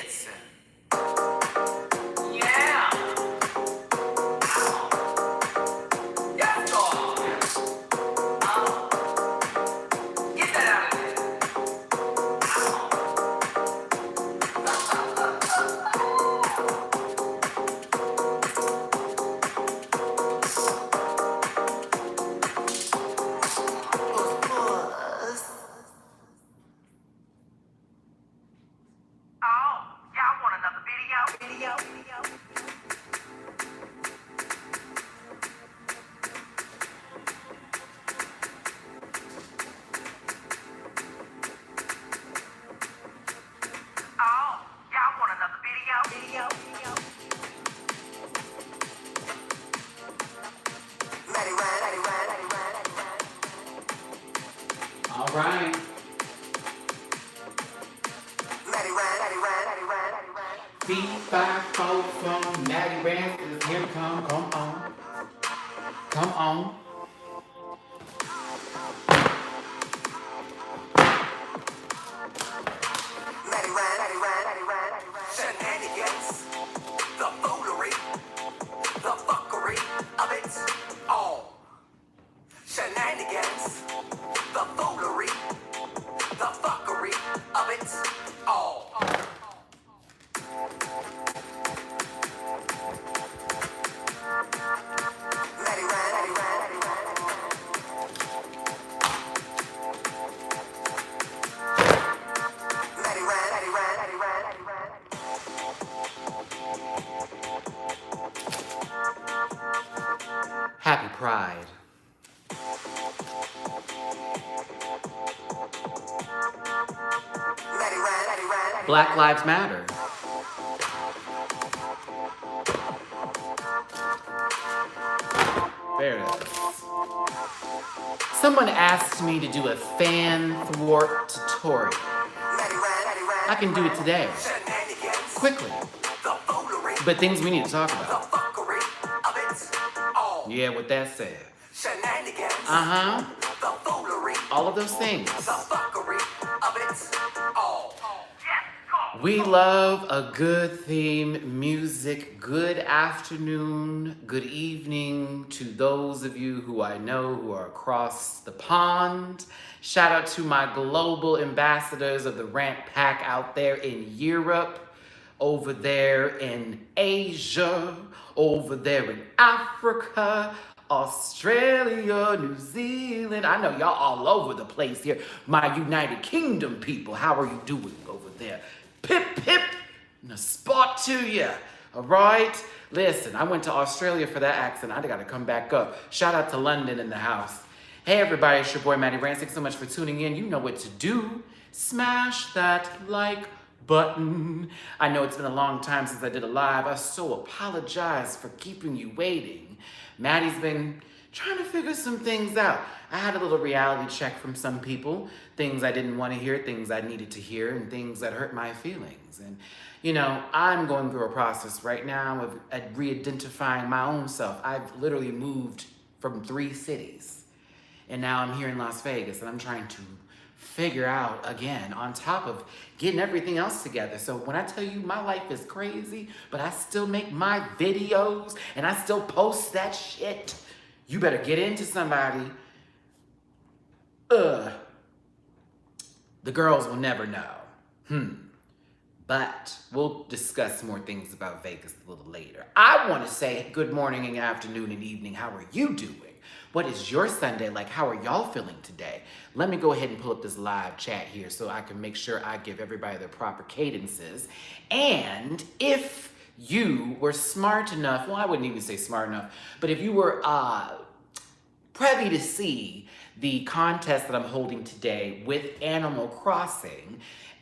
kids. Yeah. Yes, dog. Get that out of there. Y'all want another video? Y'all want another video? Matty Rants. All right. Matty Rants. Feedback folk from Matty Rants is here. Come on. Come on. Matty Rants. Shenanigans. The foolery. The fuckery of it all. Shenanigans. The foolery. The fuckery of it all. Matty Rants. Happy Pride. Black Lives Matter. There it is. Someone asked me to do a fan thwart tutorial. I can do it today. Quickly. But things we need to talk about. Yeah, with that said. All of those things. We love a good theme music. Good afternoon, good evening to those of you who I know who are across the pond. Shout out to my global ambassadors of the Rant Pack out there in Europe, over there in Asia, over there in Africa, Australia, New Zealand. I know y'all all over the place here. My United Kingdom people, how are you doing over there? Pip, pip, and a spot to you, all right? Listen, I went to Australia for that accent. I gotta come back up. Shout out to London in the house. Hey everybody, it's your boy Matty Rants. Thanks so much for tuning in. You know what to do. Smash that like button. I know it's been a long time since I did a live. I so apologize for keeping you waiting. Maddie's been trying to figure some things out. I had a little reality check from some people, things I didn't want to hear, things I needed to hear, and things that hurt my feelings. And, you know, I'm going through a process right now of re-identifying my own self. I've literally moved from 3 cities, and now I'm here in Las Vegas, and I'm trying to figure out again, on top of getting everything else together. So when I tell you my life is crazy, but I still make my videos, and I still post that shit, you better get into somebody. The girls will never know. But we'll discuss more things about Vegas a little later. I want to say good morning and afternoon and evening. How are you doing? What is your Sunday like? How are y'all feeling today? Let me go ahead and pull up this live chat here so I can make sure I give everybody their proper cadences. And if you were smart enough, well, I wouldn't even say smart enough, but if you were privy to see the contest that I'm holding today with Animal Crossing,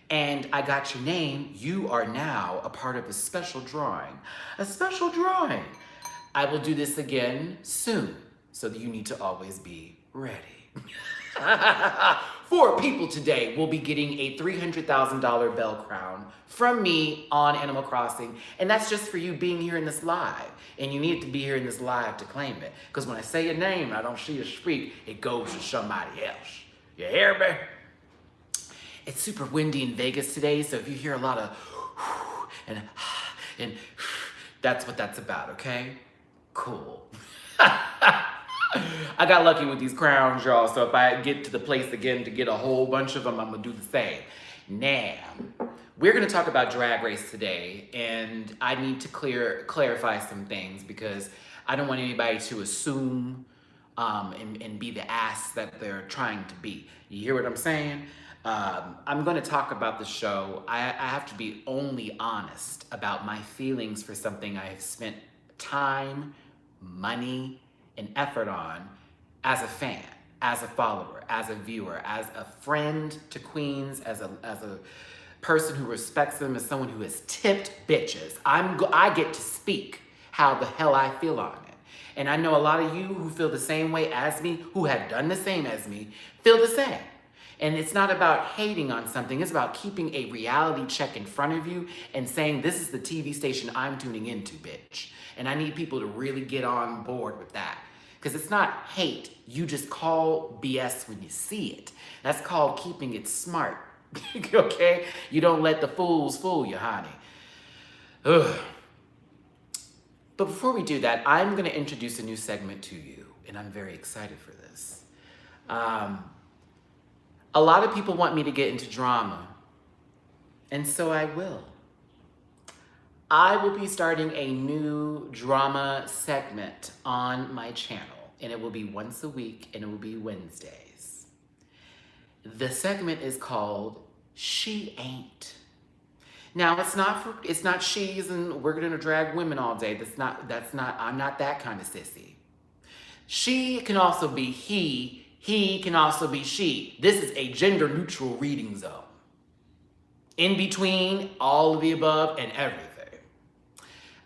and I got your name, you are now a part of a special drawing. A special drawing. I will do this again soon, so that you need to always be ready. 4 people today will be getting a $300,000 bell crown from me on Animal Crossing, and that's just for you being here in this live. And you need to be here in this live to claim it. Because when I say your name and I don't see you speak, it goes to somebody else. You hear me? It's super windy in Vegas today, so if you hear a lot of and and that's what that's about, okay? Cool. I got lucky with these crowns, y'all, so if I get to the place again to get a whole bunch of them, I'm gonna do the same. Now, we're gonna talk about Drag Race today, and I need to clarify some things because I don't want anybody to assume and be the ass that they're trying to be. You hear what I'm saying? I'm gonna talk about the show. I have to be only honest about my feelings for something I have spent time, money, and effort on as a fan, as a follower, as a viewer, as a friend to queens, as a person who respects them, as someone who has tipped bitches. I get to speak how the hell I feel on it. And I know a lot of you who feel the same way as me, who have done the same as me, feel the same. And it's not about hating on something, it's about keeping a reality check in front of you and saying, this is the TV station I'm tuning into, bitch. And I need people to really get on board with that. Because it's not hate, you just call BS when you see it. That's called keeping it smart, okay? You don't let the fools fool you, honey. Ugh. But before we do that, I'm gonna introduce a new segment to you, and I'm very excited for this. A lot of people want me to get into drama, and so I will. I will be starting a new drama segment on my channel, and it will be once a week, and it will be Wednesdays. The segment is called She Ain't. Now, it's not she's and we're gonna drag women all day. I'm not that kind of sissy. She can also be he can also be she. This is a gender neutral reading zone. In between all of the above and everything.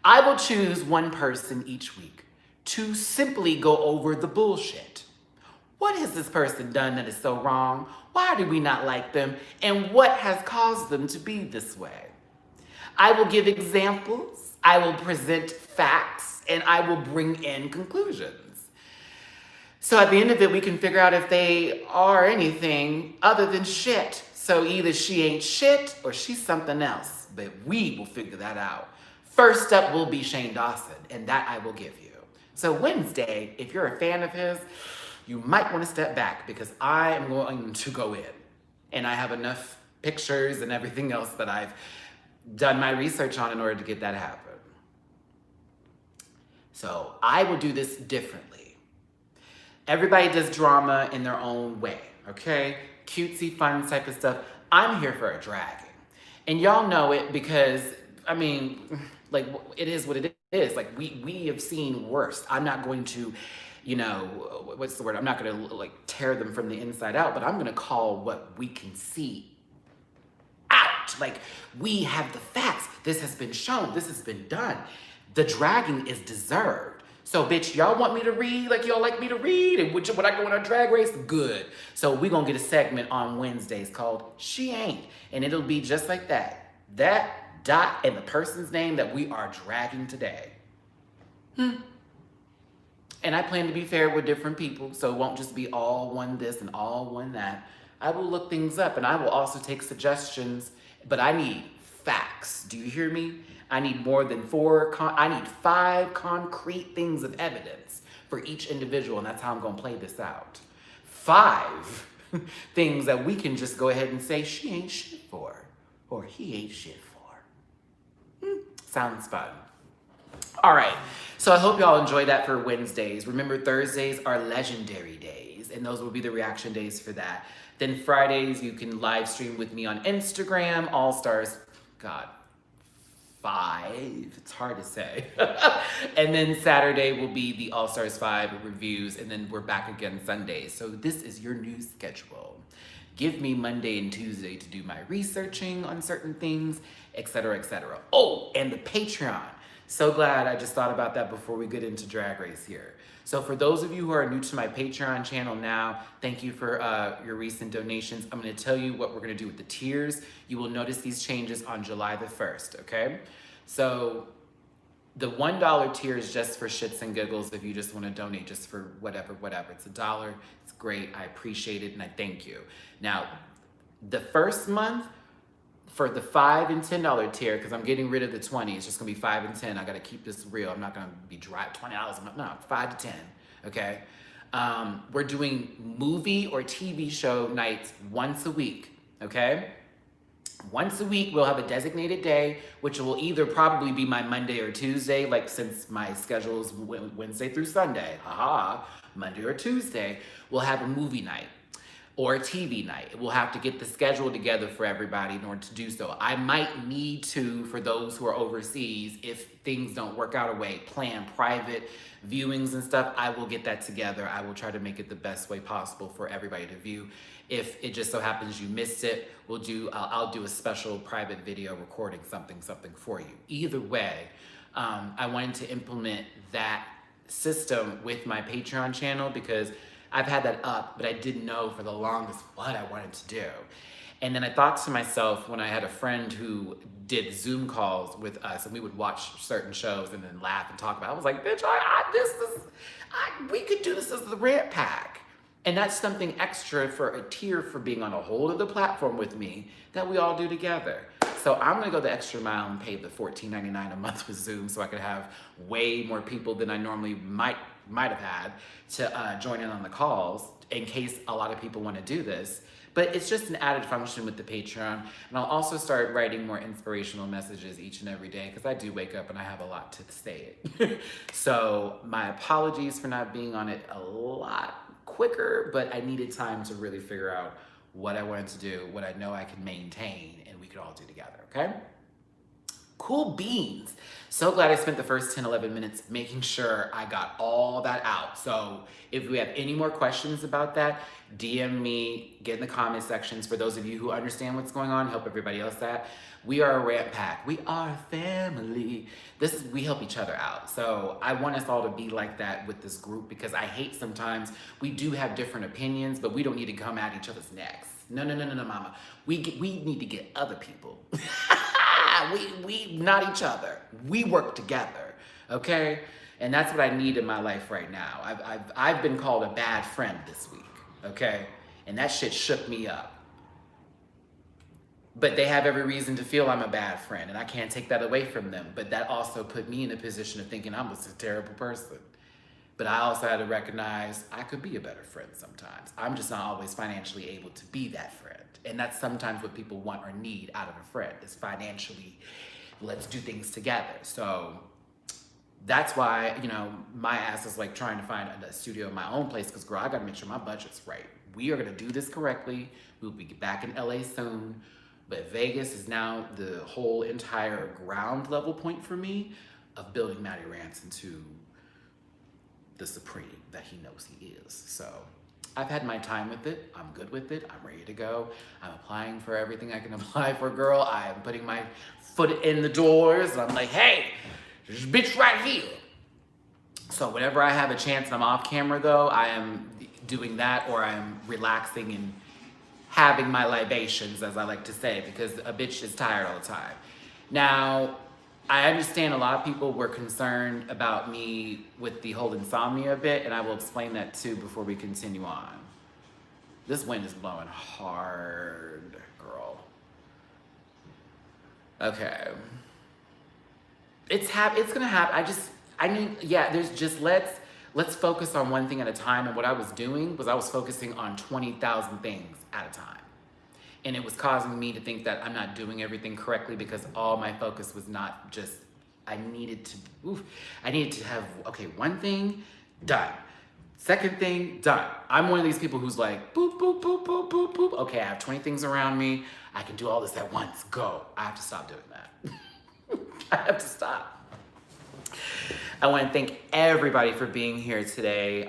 I will choose one person each week to simply go over the bullshit. What has this person done that is so wrong? Why do we not like them? And what has caused them to be this way? I will give examples, I will present facts, and I will bring in conclusions. So at the end of it, we can figure out if they are anything other than shit. So either she ain't shit or she's something else, but we will figure that out. First up will be Shane Dawson, and that I will give you. So Wednesday, if you're a fan of his, you might want to step back because I am going to go in. And I have enough pictures and everything else that I've done my research on in order to get that happen. So I will do this differently. Everybody does drama in their own way, okay? Cutesy, fun type of stuff. I'm here for a dragging. And y'all know it because, I mean, like, it is what it is. Like, we have seen worse. I'm not going to, you know, what's the word? I'm not going to, like, tear them from the inside out, but I'm going to call what we can see out. Like, we have the facts. This has been shown. This has been done. The dragging is deserved. So, bitch, y'all want me to read like y'all like me to read? And when I go on a drag race? Good. So we're going to get a segment on Wednesdays called She Ain't. And it'll be just like that. That dot and the person's name that we are dragging today. And I plan to be fair with different people, so it won't just be all one this and all one that. I will look things up, and I will also take suggestions, but I need facts. Do you hear me? I need more than I need 5 concrete things of evidence for each individual, and that's how I'm gonna play this out. 5 things that we can just go ahead and say she ain't shit for, or he ain't shit for. Sounds fun. All right, so I hope y'all enjoy that for Wednesdays. Remember, Thursdays are legendary days, and those will be the reaction days for that. Then Fridays, you can live stream with me on Instagram, All Stars, God, 5, it's hard to say. And then Saturday will be the All Stars 5 reviews, and then we're back again Sundays. So this is your new schedule. Give me Monday and Tuesday to do my researching on certain things, etc., etc. Oh, and the Patreon. So glad I just thought about that before we get into Drag Race here. So for those of you who are new to my Patreon channel now, thank you for your recent donations. I'm gonna tell you what we're gonna do with the tiers. You will notice these changes on July the 1st, okay? So the $1 tier is just for shits and giggles if you just wanna donate just for whatever. It's $1, it's great, I appreciate it, and I thank you. Now, the first month, for the $5 and $10 tier, because I'm getting rid of the 20, it's just gonna be 5 and 10. I gotta keep this real. I'm not gonna be dry $20 a month. No, 5 to 10. Okay. We're doing movie or TV show nights once a week. Okay. Once a week, we'll have a designated day, which will either probably be my Monday or Tuesday, like since my schedule is Wednesday through Sunday. Haha, Monday or Tuesday, we'll have a movie night or a TV night. We'll have to get the schedule together for everybody in order to do so. I might need to, for those who are overseas, if things don't work out a way, plan private viewings and stuff. I will get that together. I will try to make it the best way possible for everybody to view. If it just so happens you missed it, I'll do a special private video recording something for you. Either way, I wanted to implement that system with my Patreon channel because I've had that up, but I didn't know for the longest what I wanted to do. And then I thought to myself, when I had a friend who did Zoom calls with us and we would watch certain shows and then laugh and talk about it, I was like, bitch, we could do this as the rant pack. And that's something extra for a tier for being on a whole other platform with me that we all do together. So I'm gonna go the extra mile and pay the $14.99 a month with Zoom so I could have way more people than I normally might have had to join in on the calls in case a lot of people wanna do this. But it's just an added function with the Patreon. And I'll also start writing more inspirational messages each and every day because I do wake up and I have a lot to say it. So my apologies for not being on it a lot quicker, but I needed time to really figure out what I wanted to do, what I know I can maintain, and we could all do together, okay? Cool beans. So glad I spent the first 10, 11 minutes making sure I got all that out. So if we have any more questions about that, DM me, get in the comment sections. For those of you who understand what's going on, help everybody else that. We are a rant pack. We are a family. We help each other out. So I want us all to be like that with this group because I hate sometimes we do have different opinions, but we don't need to come at each other's necks. No, mama. We need to get other people. We not each other. We work together, okay? And that's what I need in my life right now. I've been called a bad friend this week, okay? And that shit shook me up. But they have every reason to feel I'm a bad friend, and I can't take that away from them. But that also put me in a position of thinking I was a terrible person. But I also had to recognize I could be a better friend sometimes. I'm just not always financially able to be that friend. And that's sometimes what people want or need out of a friend is financially, let's do things together. So that's why, my ass is like trying to find a studio in my own place because, girl, I got to make sure my budget's right. We are going to do this correctly. We'll be back in LA soon. But Vegas is now the whole entire ground level point for me of building Matty Rants into the supreme that he knows he is. So I've had my time with it. I'm good with it. I'm ready to go. I'm applying for everything I can apply for, girl. I am putting my foot in the doors. And I'm like, hey, this bitch right here. So whenever I have a chance and I'm off camera though, I am doing that or I'm relaxing and having my libations, as I like to say, because a bitch is tired all the time. Now, I understand a lot of people were concerned about me with the whole insomnia bit, and I will explain that too before we continue on. This wind is blowing hard, girl. Okay. It's gonna happen. Let's focus on one thing at a time. And what I was doing was I was focusing on 20,000 things at a time. And it was causing me to think that I'm not doing everything correctly because all my focus was not just, I needed to have, okay, one thing, done. Second thing, done. I'm one of these people who's like, boop, boop, boop, boop, boop, boop. Okay, I have 20 things around me. I can do all this at once, go. I have to stop doing that. I have to stop. I want to thank everybody for being here today.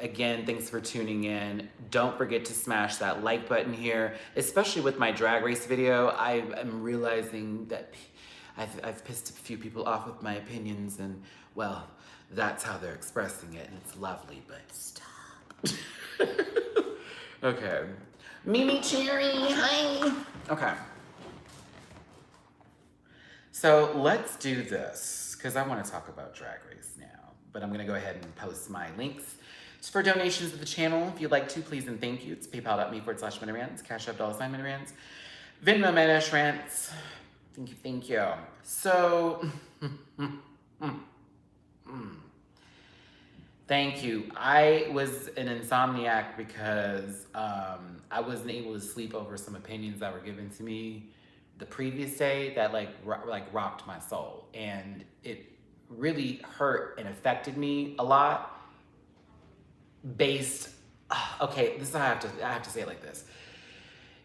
Again, thanks for tuning in. Don't forget to smash that like button here, especially with my drag race video. I am realizing that I've pissed a few people off with my opinions and, well, that's how they're expressing it and it's lovely, but stop. Okay. Mimi Cherry, hi. Okay. So let's do this, because I want to talk about Drag Race now. But I'm going to go ahead and post my links for donations to the channel. If you'd like to, please and thank you. It's paypal.me/MattyRants, Cash App $MattyRants. Venmo, Matty Rants. Thank you, thank you. So, thank you. I was an insomniac because I wasn't able to sleep over some opinions that were given to me the previous day that like rocked my soul, and it really hurt and affected me a lot. Based, okay, this is how I have to say it like this.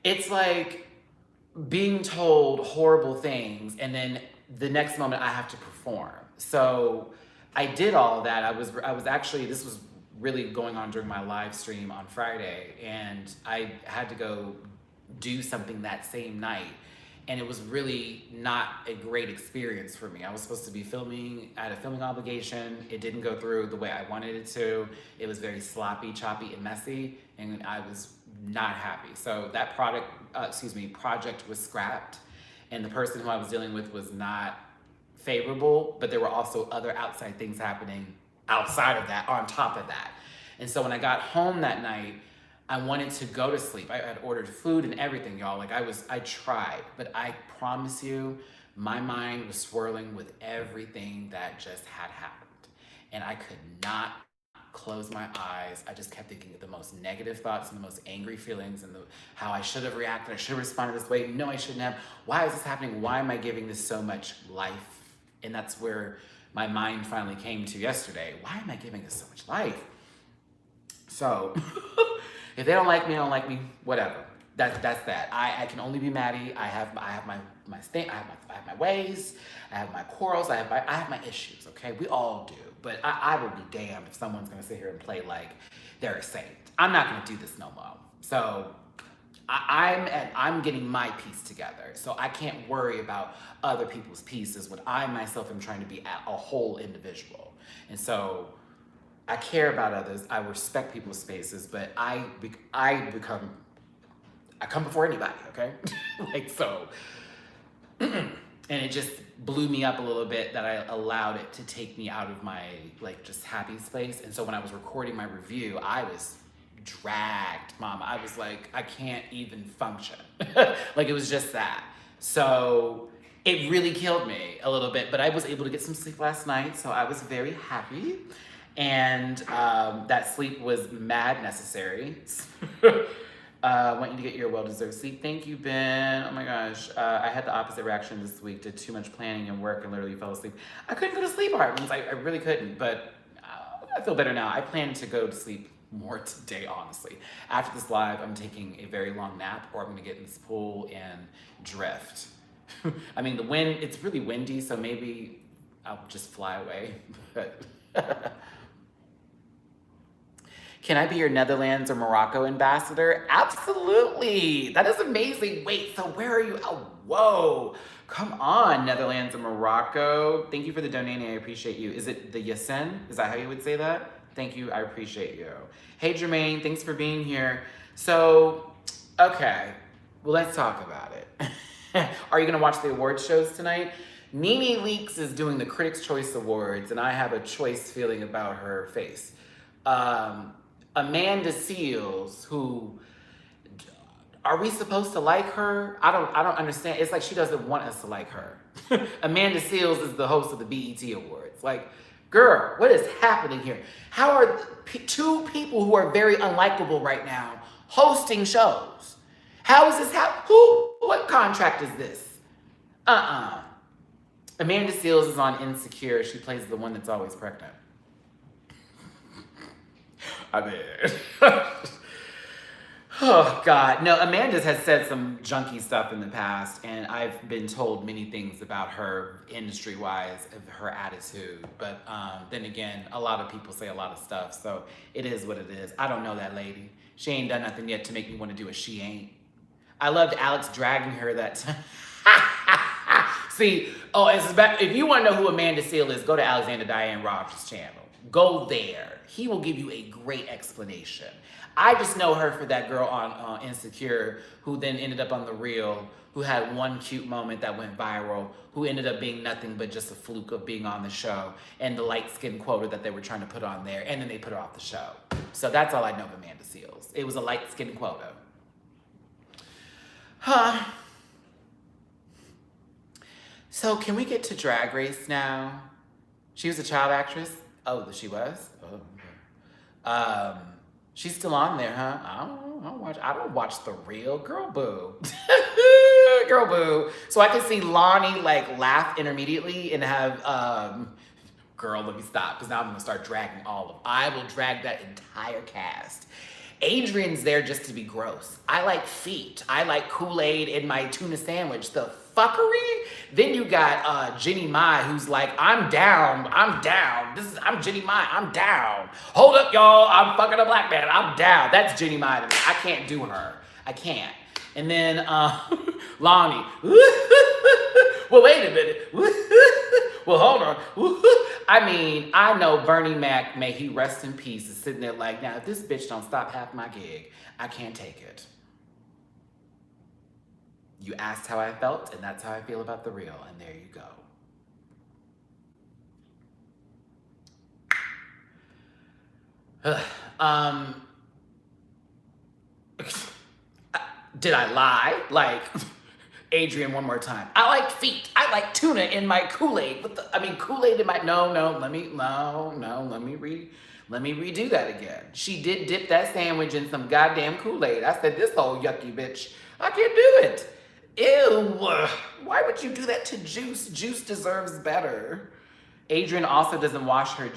It's like being told horrible things and then the next moment I have to perform. So I did all of that. I was actually, this was really going on during my live stream on Friday, and I had to go do something that same night. And it was really not a great experience for me. I was supposed to be filming, I had a filming obligation. It didn't go through the way I wanted it to. It was very sloppy, choppy, and messy, and I was not happy. So that project was scrapped, and the person who I was dealing with was not favorable, but there were also other outside things happening outside of that, on top of that. And so when I got home that night, I wanted to go to sleep. I had ordered food and everything, y'all. Like I tried, but I promise you, my mind was swirling with everything that just had happened. And I could not close my eyes. I just kept thinking of the most negative thoughts and the most angry feelings and how I should have reacted. I should have responded this way. No, I shouldn't have. Why is this happening? Why am I giving this so much life? And that's where my mind finally came to yesterday. Why am I giving this so much life? So if they don't like me, whatever. That's that. I can only be Matty. I have my thing. I have my ways. I have my quarrels. I have my issues. Okay, we all do. But I will be damned if someone's gonna sit here and play like they're a saint. I'm not gonna do this no more. So I'm getting my piece together. So I can't worry about other people's pieces when I myself am trying to be a whole individual. And so I care about others. I respect people's spaces, but I come before anybody, okay? Like, so, and it just blew me up a little bit that I allowed it to take me out of my, like, just happy space. And so when I was recording my review, I was dragged, mama. I was like, I can't even function. Like, it was just that. So it really killed me a little bit, but I was able to get some sleep last night, so I was very happy. And that sleep was mad necessary. Want you to get your well-deserved sleep. Thank you, Ben. Oh my gosh. I had the opposite reaction this week. Did too much planning and work and literally fell asleep. I couldn't go to sleep, Artens. I really couldn't, but I feel better now. I plan to go to sleep more today, honestly. After this live, I'm taking a very long nap, or I'm gonna get in this pool and drift. I mean, the wind, it's really windy, so maybe I'll just fly away, but can I be your Netherlands or Morocco ambassador? Absolutely. That is amazing. Wait, so where are you? Oh, whoa. Come on, Netherlands or Morocco. Thank you for the donating. I appreciate you. Is it the Yasin? Is that how you would say that? Thank you. I appreciate you. Hey, Jermaine. Thanks for being here. So, okay. Well, let's talk about it. Are you going to watch the awards shows tonight? Nene Leakes is doing the Critics' Choice Awards, and I have a choice feeling about her face. Amanda Seales, who, are we supposed to like her? I don't understand. It's like she doesn't want us to like her. Amanda Seales is the host of the BET Awards. Like, girl, what is happening here? How are two people who are very unlikable right now hosting shows? How is this? What contract is this? Amanda Seales is on Insecure. She plays the one that's always pregnant. I mean, oh God. No, Amanda has said some junky stuff in the past, and I've been told many things about her industry-wise, of her attitude. But then again, a lot of people say a lot of stuff, so it is what it is. I don't know that lady. She ain't done nothing yet to make me want to do a she ain't. I loved Alex dragging her that time. See, if you want to know who Amanda Seales is, go to Alexander Diane Rogers' channel. Go there. He will give you a great explanation. I just know her for that girl on Insecure who then ended up on The Real, who had one cute moment that went viral, who ended up being nothing but just a fluke of being on the show, and the light-skin quota that they were trying to put on there, and then they put her off the show. So that's all I know of Amanda Seales. It was a light-skin quota. Huh. So can we get to Drag Race now? She was a child actress? Oh, she was? Oh, okay. She's still on there, huh? I don't watch The Real. Girl, boo. Girl, boo. So I can see Lonnie like laugh intermediately and have, girl, let me stop, because now I'm gonna start dragging all of, I will drag that entire cast. Adrian's there just to be gross. I like feet. I like Kool-Aid in my tuna sandwich. The fuckery. Then you got Jenny Mai, who's like, I'm down. I'm Jenny Mai. I'm down. Hold up, y'all. I'm fucking a black man. I'm down. That's Jenny Mai to me. I can't do her. I can't. And then Lonnie. Well, wait a minute. Well, hold on. I mean, I know Bernie Mac, may he rest in peace, is sitting there like, now if this bitch don't stop half my gig, I can't take it. You asked how I felt, and that's how I feel about The Real, and there you go. Did I lie? Like, Adrian, one more time. I like feet. I like tuna in my Kool-Aid. Kool-Aid in my, let me redo that again. She did dip that sandwich in some goddamn Kool-Aid. I said, this old yucky bitch, I can't do it. Ew, why would you do that to Juice? Juice deserves better. Adrian also doesn't wash her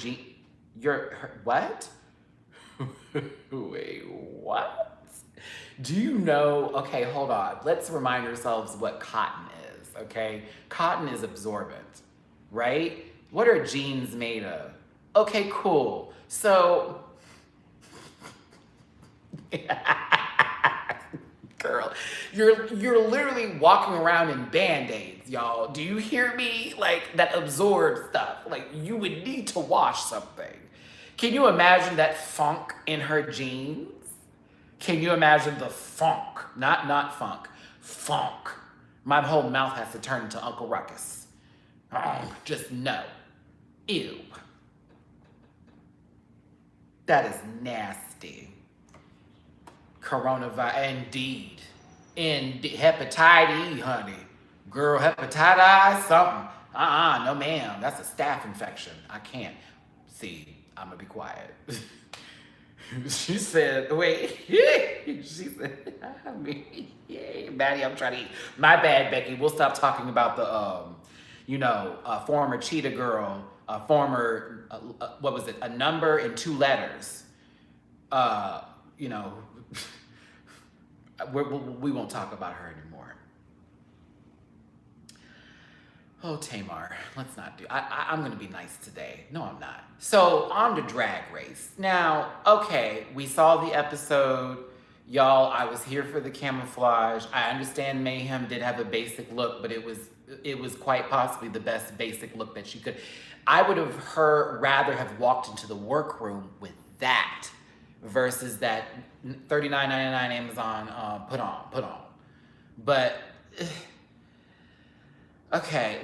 what? Wait, what? Do you know, okay, hold on. Let's remind ourselves what cotton is, okay? Cotton is absorbent, right? What are jeans made of? Okay, cool. So, girl, you're literally walking around in Band-Aids, y'all. Do you hear me? Like, that absorbs stuff. Like, you would need to wash something. Can you imagine that funk in her jeans? Can you imagine the funk? Not funk. Funk. My whole mouth has to turn into Uncle Ruckus. Just no. Ew. That is nasty. Coronavirus, indeed. Hepatitis, honey. Girl, hepatitis, something. No ma'am, that's a staph infection. I can't. See, I'm gonna be quiet. She said, wait, she said, Matty, I'm trying to eat. My bad, Becky. We'll stop talking about the, former cheetah girl, former, what was it? A number and 2 letters. We won't talk about her anymore. Oh, Tamar, let's not do, I'm gonna be nice today. No, I'm not. So, on to Drag Race. Now, okay, we saw the episode. Y'all, I was here for the camouflage. I understand Mayhem did have a basic look, but it was quite possibly the best basic look that she could. I would have rather have walked into the workroom with that versus that $39.99 Amazon put on. But okay.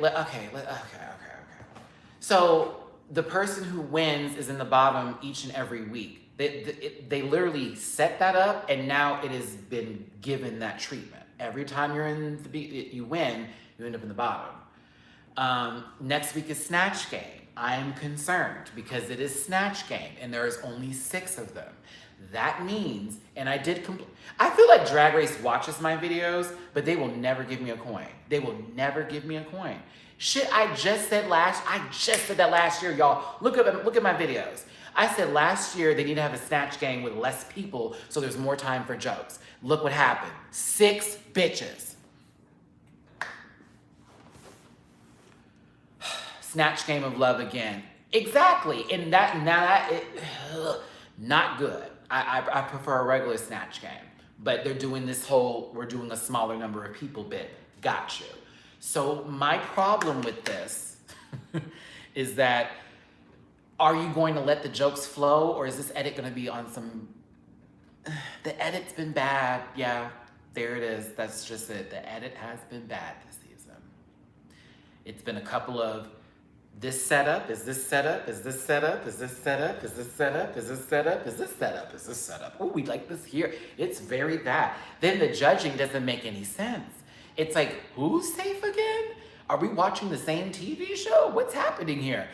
So the person who wins is in the bottom each and every week. They literally set that up, and now it has been given that treatment. Every time you win, you end up in the bottom. Next week is Snatch Game. I am concerned because it is Snatch Game, and there is only 6 of them. That means, and I feel like Drag Race watches my videos, but they will never give me a coin. They will never give me a coin. Shit, I just said that last year, y'all. Look at my videos. I said last year they need to have a Snatch Game with less people so there's more time for jokes. Look what happened. 6 bitches. Snatch Game of Love again. Exactly. And not good. I prefer a regular Snatch Game. But they're doing this whole, we're doing a smaller number of people bit. Got you. So my problem with this is that, are you going to let the jokes flow, or is this edit going to be on some... The edit's been bad. Yeah, there it is. That's just it. The edit has been bad this season. It's been a couple of, this setup, is this setup, is this setup, is this setup, is this setup, is this setup, is this setup, is this setup. Oh, we like this here. It's very bad. Then the judging doesn't make any sense. It's like, who's safe again? Are we watching the same TV show? What's happening here?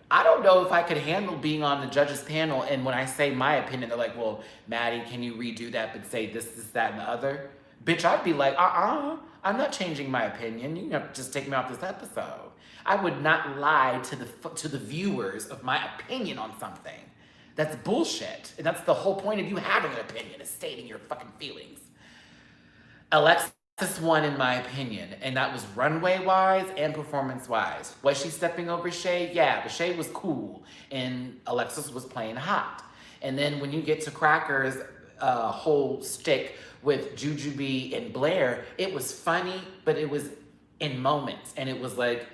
I don't know if I could handle being on the judges panel, and when I say my opinion, they're like, well, Maddie, can you redo that but say this, that, and the other? Bitch, I'd be like, I'm not changing my opinion. You have to just take me off this episode. I would not lie to the viewers of my opinion on something. That's bullshit. And that's the whole point of you having an opinion, is stating your fucking feelings. Alexis won, in my opinion, and that was runway-wise and performance-wise. Was she stepping over Shay? Yeah, but Shay was cool, and Alexis was playing hot. And then when you get to Cracker's whole stick with Jujubee and Blair, it was funny, but it was in moments, and it was like,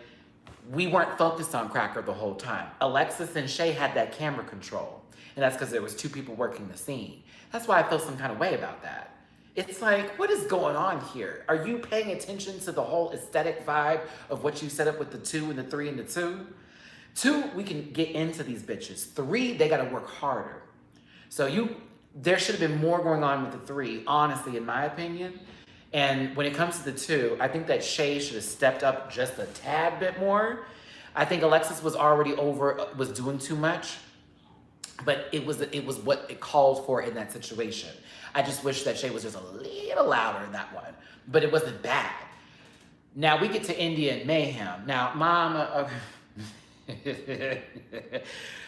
we weren't focused on Cracker the whole time. Alexis and Shay had that camera control, and that's because there was two people working the scene. That's why I feel some kind of way about that. It's like, what is going on here? Are you paying attention to the whole aesthetic vibe of what you set up with the 2 and the 3 and the 2? 2, we can get into these bitches. 3, they gotta work harder. So there should have been more going on with the 3, honestly, in my opinion. And when it comes to the 2, I think that Shay should have stepped up just a tad bit more. I think Alexis was already was doing too much, but it was what it called for in that situation. I just wish that Shay was just a little louder in that one, but it wasn't bad. Now we get to India and Mayhem. Now, Mama,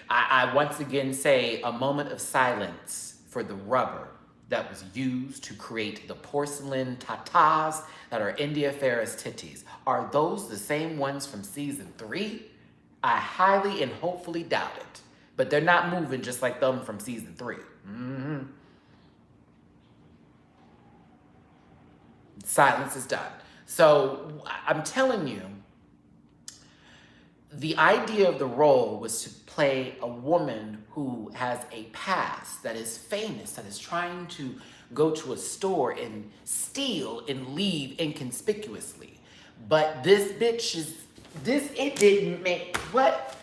I once again say a moment of silence for the rubber that was used to create the porcelain tatas that are India Ferris titties. Are those the same ones from season 3? I highly and hopefully doubt it, but they're not moving just like them from season 3. Silence is done. So I'm telling you, the idea of the role was to play a woman who has a past, that is famous, that is trying to go to a store and steal and leave inconspicuously. But this bitch it didn't make, what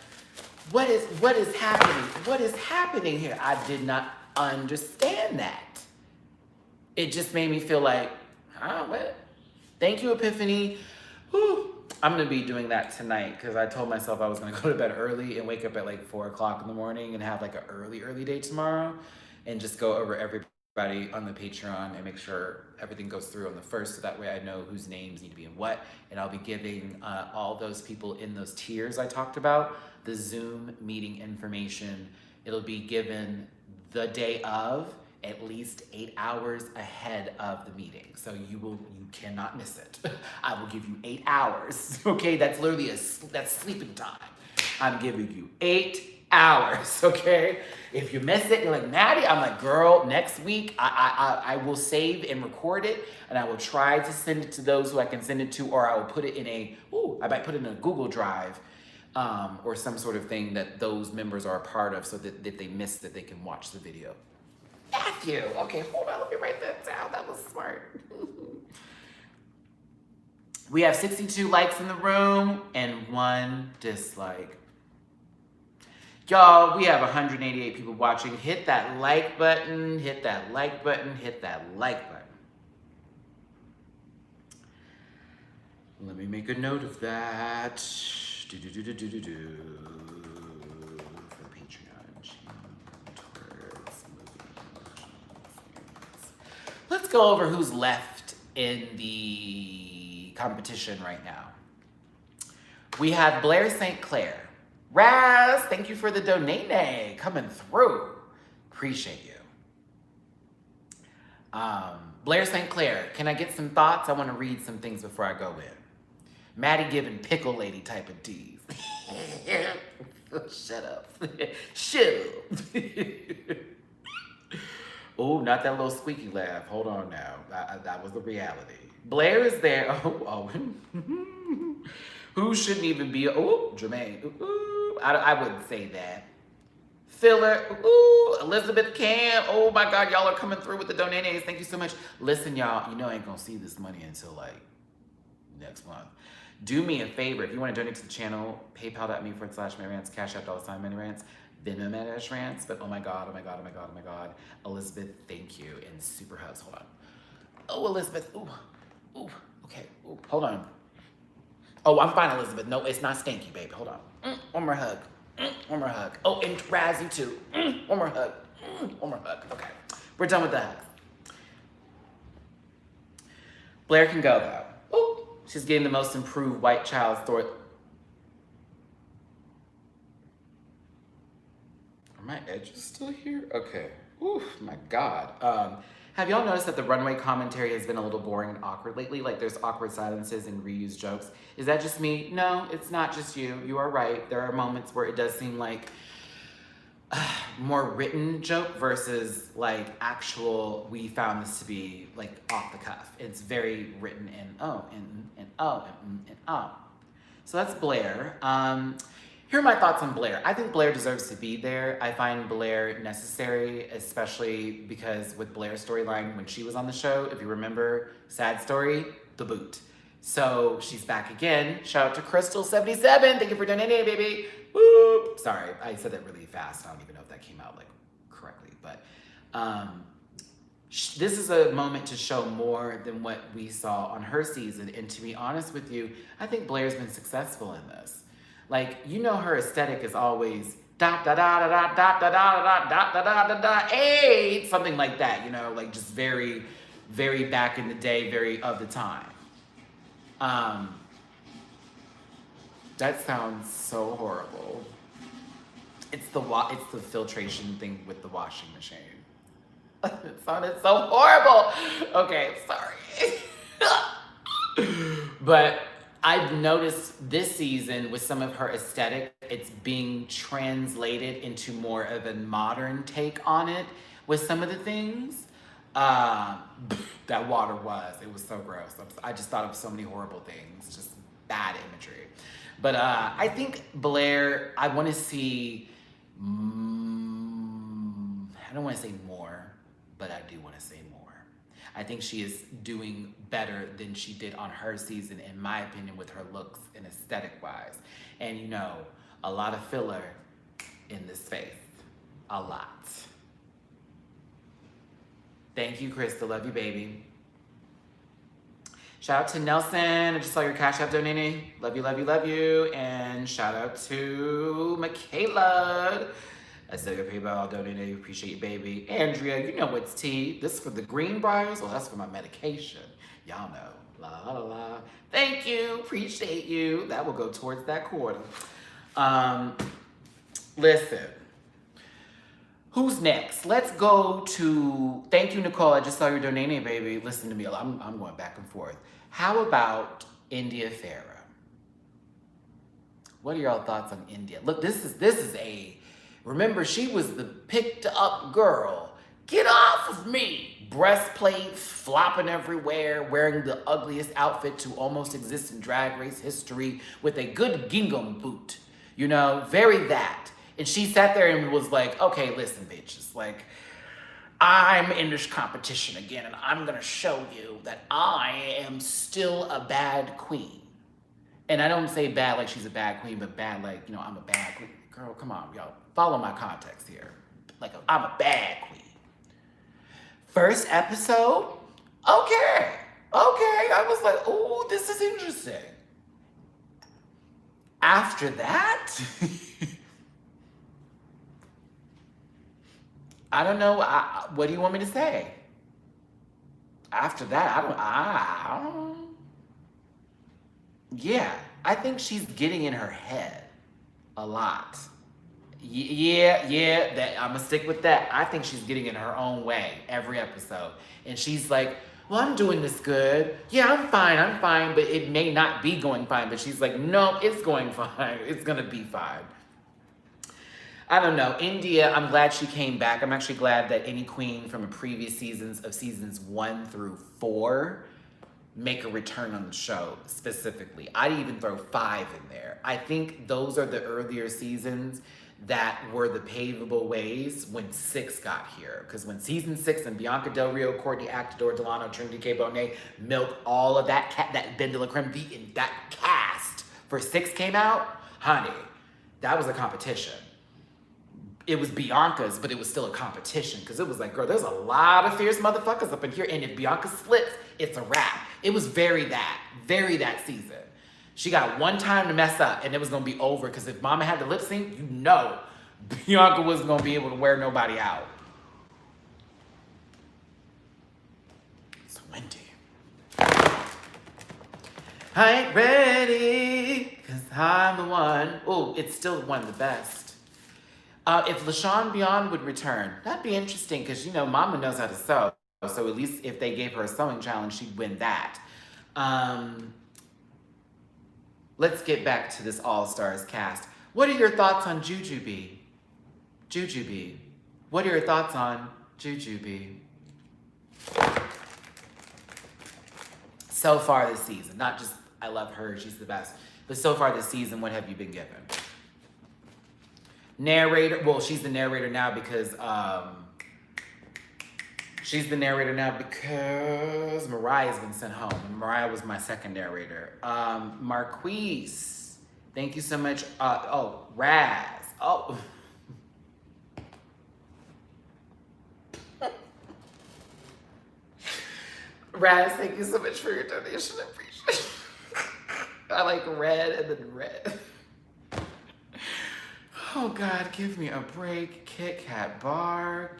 is happening? What is happening here? I did not understand that. It just made me feel like, what? Thank you, Epiphany. Whew. I'm gonna be doing that tonight because I told myself I was gonna go to bed early and wake up at like 4 o'clock in the morning and have like an early day tomorrow and just go over everybody on the Patreon and make sure everything goes through on the first, so that way I know whose names need to be in what, and I'll be giving all those people in those tiers I talked about the Zoom meeting information. It'll be given the day of, at least 8 hours ahead of the meeting. So you cannot miss it. I will give you 8 hours, okay? That's literally that's sleeping time. I'm giving you 8 hours, okay? If you miss it, you're like, Maddie, I'm like, girl, next week, I will save and record it, and I will try to send it to those who I can send it to, or I will put it in I might put it in a Google Drive, or some sort of thing that those members are a part of, so that if they missed it, they can watch the video. Matthew. Okay, hold on, let me write that down. That was smart. We have 62 likes in the room and 1 dislike. Y'all, we have 188 people watching. Hit that like button, hit that like button, hit that like button. Let me make a note of that. For the Patreon. Let's go over who's left in the competition right now. We have Blair St. Clair. Raz, thank you for the donate coming through. Appreciate you. Blair St. Clair, can I get some thoughts? I want to read some things before I go in. Maddie giving pickle lady type of D's. Shut up. Shut up. Oh, not that little squeaky laugh. Hold on now. That was the reality. Blair is there. Oh. Who shouldn't even be? Oh, Jermaine. Ooh, I wouldn't say that. Filler. Ooh, Elizabeth Cam. Oh my God, y'all are coming through with the donations. Thank you so much. Listen, y'all, you know I ain't gonna see this money until like next month. Do me a favor. If you want to donate to the channel, paypal.me/MattyRants, Cash App $MattyRants, Venmo MattyRants. But oh my God. Elizabeth, thank you. And super hugs. Hold on. Oh, Elizabeth. Ooh. Okay. Ooh, hold on. Oh, I'm fine, Elizabeth. No, it's not stinky, baby. Hold on. One more hug. One more hug. Oh, and Razzie too. One more hug. One more hug. Okay. We're done with the hugs. Blair can go though. Ooh, she's getting the most improved white child story. Are my edges still here? Okay. Ooh, my God. Have y'all noticed that the runway commentary has been a little boring and awkward lately? Like there's awkward silences and reused jokes. Is that just me? No, it's not just you. You are right. There are moments where it does seem like more written joke versus like actual, we found this to be like off the cuff. It's very written in oh, and oh, and oh. So that's Blair. Here are my thoughts on Blair. I think Blair deserves to be there. I find Blair necessary, especially because with Blair's storyline, when she was on the show, if you remember, sad story, the boot. So she's back again. Shout out to Crystal77. Thank you for donating, baby. Whoop. Sorry, I said that really fast. I don't even know if that came out like correctly, but this is a moment to show more than what we saw on her season. And to be honest with you, I think Blair's been successful in this. Like, you know, her aesthetic is always da da da da da da da da da da da da da, hey, something like that, you know, like just very, very back in the day, very of the time. That sounds so horrible. It's the filtration thing with the washing machine. It sounded so horrible. Okay, sorry. But I've noticed this season with some of her aesthetic, it's being translated into more of a modern take on it with some of the things. That water it was so gross. I just thought of so many horrible things, just bad imagery. But I think Blair, I want to see, I don't want to say more, but I do want to say more. I think she is doing better than she did on her season, in my opinion, with her looks and aesthetic-wise. And you know, a lot of filler in this face. A lot. Thank you, Krista. Love you, baby. Shout out to Nelson. I just saw your Cash App donating. Love you, love you, love you. And shout out to Michaela. I said your PayPal donated. Appreciate you, baby. Andrea, you know what's tea. This is for the Greenbriers. Well, that's for my medication. Y'all know. La la la. Thank you. Appreciate you. That will go towards that quarter. Listen. Who's next? Let's go to, thank you, Nicole. I just saw your donating, baby. Listen to me, I'm going back and forth. How about India Farah? What are y'all thoughts on India? Look, this is a, remember, she was the picked up girl. Get off of me. Breastplate flopping everywhere, wearing the ugliest outfit to almost exist in Drag Race history with a good gingham boot. You know, very that. And she sat there and was like, okay, listen, bitches, like, I'm in this competition again, and I'm gonna show you that I am still a bad queen. And I don't say bad like she's a bad queen, but bad like, you know, I'm a bad queen. Girl, come on, y'all, follow my context here. Like, I'm a bad queen. First episode, okay. I was like, oh, this is interesting. After that, I don't know. What do you want me to say? After that, I don't. Yeah, I think she's getting in her head a lot. Yeah, that I'm gonna stick with that. I think she's getting in her own way every episode. And she's like, well, I'm doing this good. Yeah, I'm fine, but it may not be going fine. But she's like, no, it's going fine. It's gonna be fine. I don't know. India, I'm glad she came back. I'm actually glad that any queen from a previous seasons 1 through 4 make a return on the show specifically. I'd even throw 5 in there. I think those are the earlier seasons that were the pavable ways when 6 got here. Because when season 6 and Bianca Del Rio, Courtney Actador, Delano, Trinity K. Bonet milked all of that Ben de la Creme beat, and that cast for 6 came out, honey, that was a competition. It was Bianca's, but it was still a competition because it was like, girl, there's a lot of fierce motherfuckers up in here, and if Bianca slips, it's a wrap. It was very that season. She got one time to mess up and it was gonna be over, because if Mama had to lip sync, you know Bianca wasn't gonna be able to wear nobody out. It's windy. I ain't ready, cause I'm the one. Oh, it's still one of the best. If LaShawn Beyond would return, that'd be interesting, because you know Mama knows how to sew. So at least if they gave her a sewing challenge, she'd win that. Let's get back to this All-Stars cast. What are your thoughts on Jujubee? Jujubee. What are your thoughts on Jujubee? So far this season, not just I love her, she's the best, but so far this season, what have you been given? Narrator, well, she's the narrator now because Mariah's been sent home. And Mariah was my second narrator. Marquise, thank you so much. Raz. Oh. Raz, thank you so much for your donation. I appreciate it. I like red and then red. Oh God, give me a break. Kit Kat bar.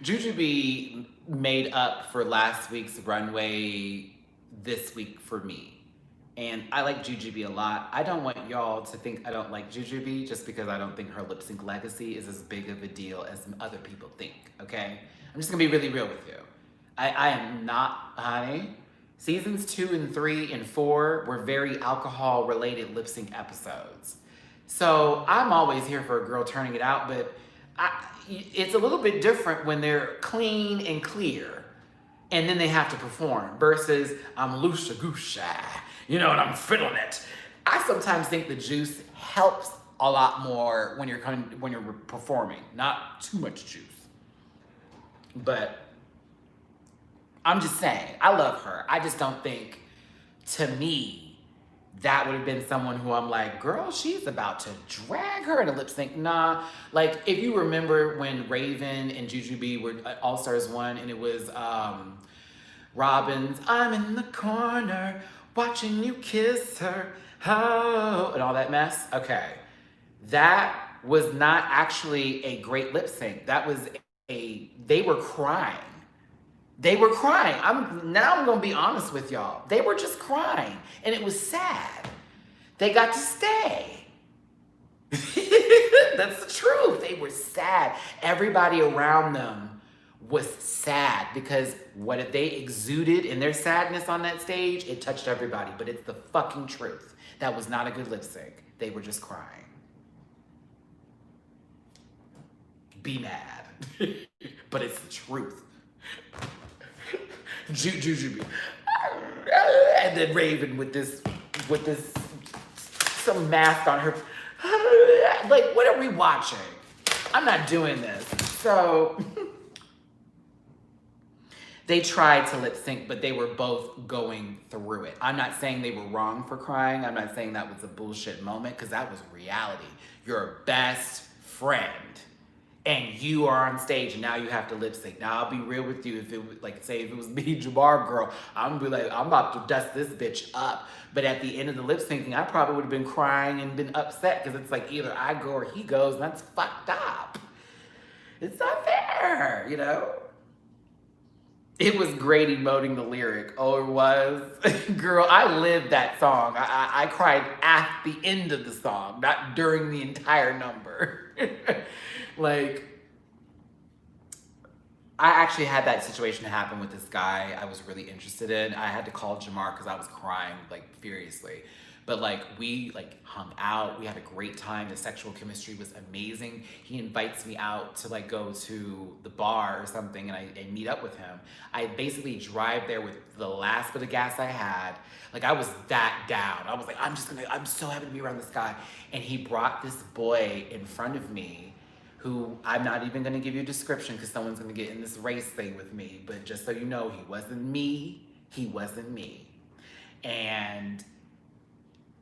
Jujubee made up for last week's runway this week for me. And I like Jujubee a lot. I don't want y'all to think I don't like Jujubee just because I don't think her lip sync legacy is as big of a deal as other people think, okay? I'm just gonna be really real with you. I am not, honey. Seasons 2 and 3 and 4 were very alcohol-related lip sync episodes. So I'm always here for a girl turning it out, but it's a little bit different when they're clean and clear and then they have to perform versus I'm loosha-goosha, you know, and I'm fiddling it. I sometimes think the juice helps a lot more when you're performing, not too much juice. But I'm just saying, I love her. I just don't think, to me, that would have been someone who I'm like, girl, she's about to drag her in a lip sync. Nah, like if you remember when Raven and Jujubee were All-Stars 1 and it was Robin's, I'm in the corner watching you kiss her, oh, and all that mess. Okay, that was not actually a great lip sync. That was they were crying. They were crying. I'm gonna be honest with y'all. They were just crying, and it was sad. They got to stay. That's the truth. They were sad. Everybody around them was sad because what if they exuded in their sadness on that stage, it touched everybody. But it's the fucking truth. That was not a good lip sync. They were just crying. Be mad. But it's the truth. Jujubee. And then Raven with this some mask on her. Like, what are we watching? I'm not doing this. So they tried to lip sync, but they were both going through it. I'm not saying they were wrong for crying. I'm not saying that was a bullshit moment, because that was reality. Your best friend, and you are on stage, and now you have to lip sync. Now, I'll be real with you. If it was, like, say, if it was me, Jabbar girl, I'm gonna be like, I'm about to dust this bitch up. But at the end of the lip syncing, I probably would have been crying and been upset, because it's like either I go or he goes, and that's fucked up. It's not fair, you know? It was great emoting the lyric. Oh, it was? Girl, I lived that song. I cried at the end of the song, not during the entire number. Like, I actually had that situation happen with this guy I was really interested in. I had to call Jamar because I was crying, like, furiously. But, like, we, like, hung out. We had a great time. The sexual chemistry was amazing. He invites me out to, like, go to the bar or something, and I meet up with him. I basically drive there with the last bit of gas I had. Like, I was that down. I was like, I'm so happy to be around this guy. And he brought this boy in front of me who I'm not even gonna give you a description because someone's gonna get in this race thing with me. But just so you know, he wasn't me. He wasn't me. And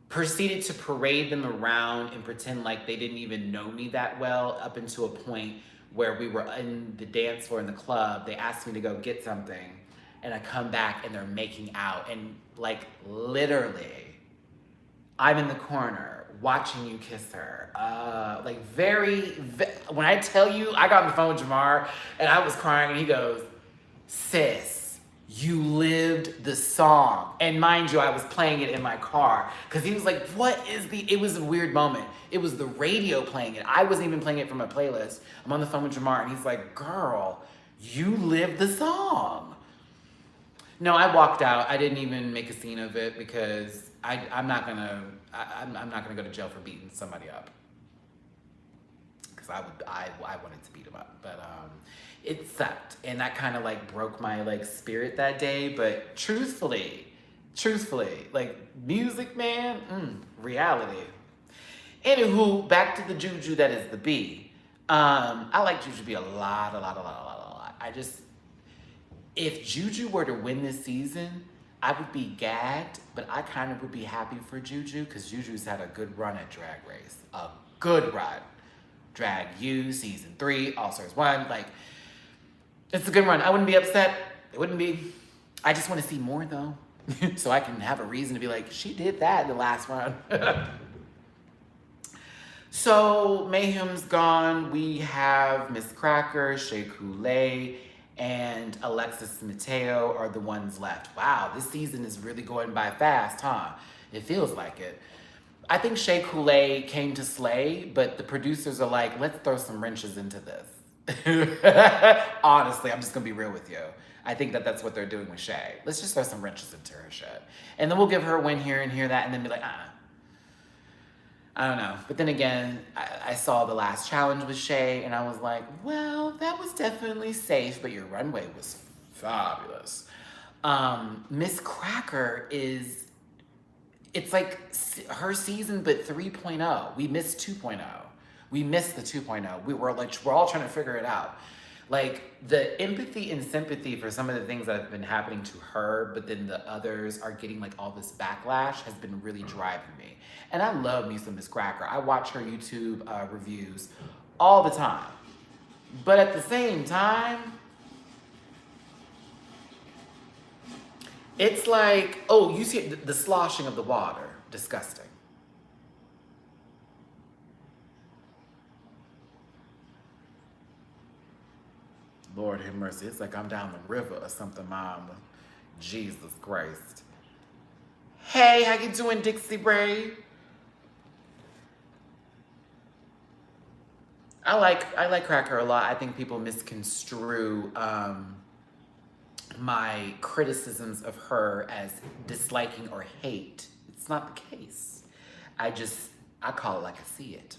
proceeded to parade them around and pretend like they didn't even know me that well, up until a point where we were in the dance floor in the club. They asked me to go get something, and I come back and they're making out, and like literally, I'm in the corner watching you kiss her. When I tell you, I got on the phone with Jamar and I was crying, and he goes, sis, you lived the song. And mind you, I was playing it in my car because he was like, it was a weird moment. It was the radio playing it. I wasn't even playing it from my playlist. I'm on the phone with Jamar and he's like, girl, you lived the song. No, I walked out. I didn't even make a scene of it because I'm not gonna go to jail for beating somebody up. Because I wanted to beat him up, but it sucked, and that kind of like broke my like spirit that day. But truthfully, like music, man, reality. Anywho, back to the juju that is the B. I like Juju B a lot. If Juju were to win this season, I would be gagged, but I kind of would be happy for Juju because Juju's had a good run at Drag Race. A good run. Drag U, season 3, All Stars 1. Like, it's a good run. I wouldn't be upset. It wouldn't be. I just want to see more, though. So I can have a reason to be like, she did that in the last run. So, Mayhem's gone. We have Miss Cracker, Shea Coulee, and Alexis Mateo are the ones left. Wow, this season is really going by fast, huh? It feels like it. I think Shea Coulee came to slay, but the producers are like, let's throw some wrenches into this. Honestly, I'm just gonna be real with you. I think that's what they're doing with Shea. Let's just throw some wrenches into her shit. And then we'll give her a win here and here, that, and then be like, I don't know. But then again, I saw the last challenge with Shea, and I was like, well, that was definitely safe, but your runway was fabulous. Miss Cracker it's like her season, but 3.0. We missed 2.0. We missed the 2.0. We're all trying to figure it out. Like, the empathy and sympathy for some of the things that have been happening to her, but then the others are getting like all this backlash has been really driving me. And I love me some Miss Cracker. I watch her YouTube reviews all the time. But at the same time, it's like, oh, you see the sloshing of the water. Disgusting. Lord have mercy. It's like I'm down the river or something, Mom. Jesus Christ. Hey, how you doing, Dixie Bray? I like Cracker a lot. I think people misconstrue my criticisms of her as disliking or hate. It's not the case. I call it like I see it.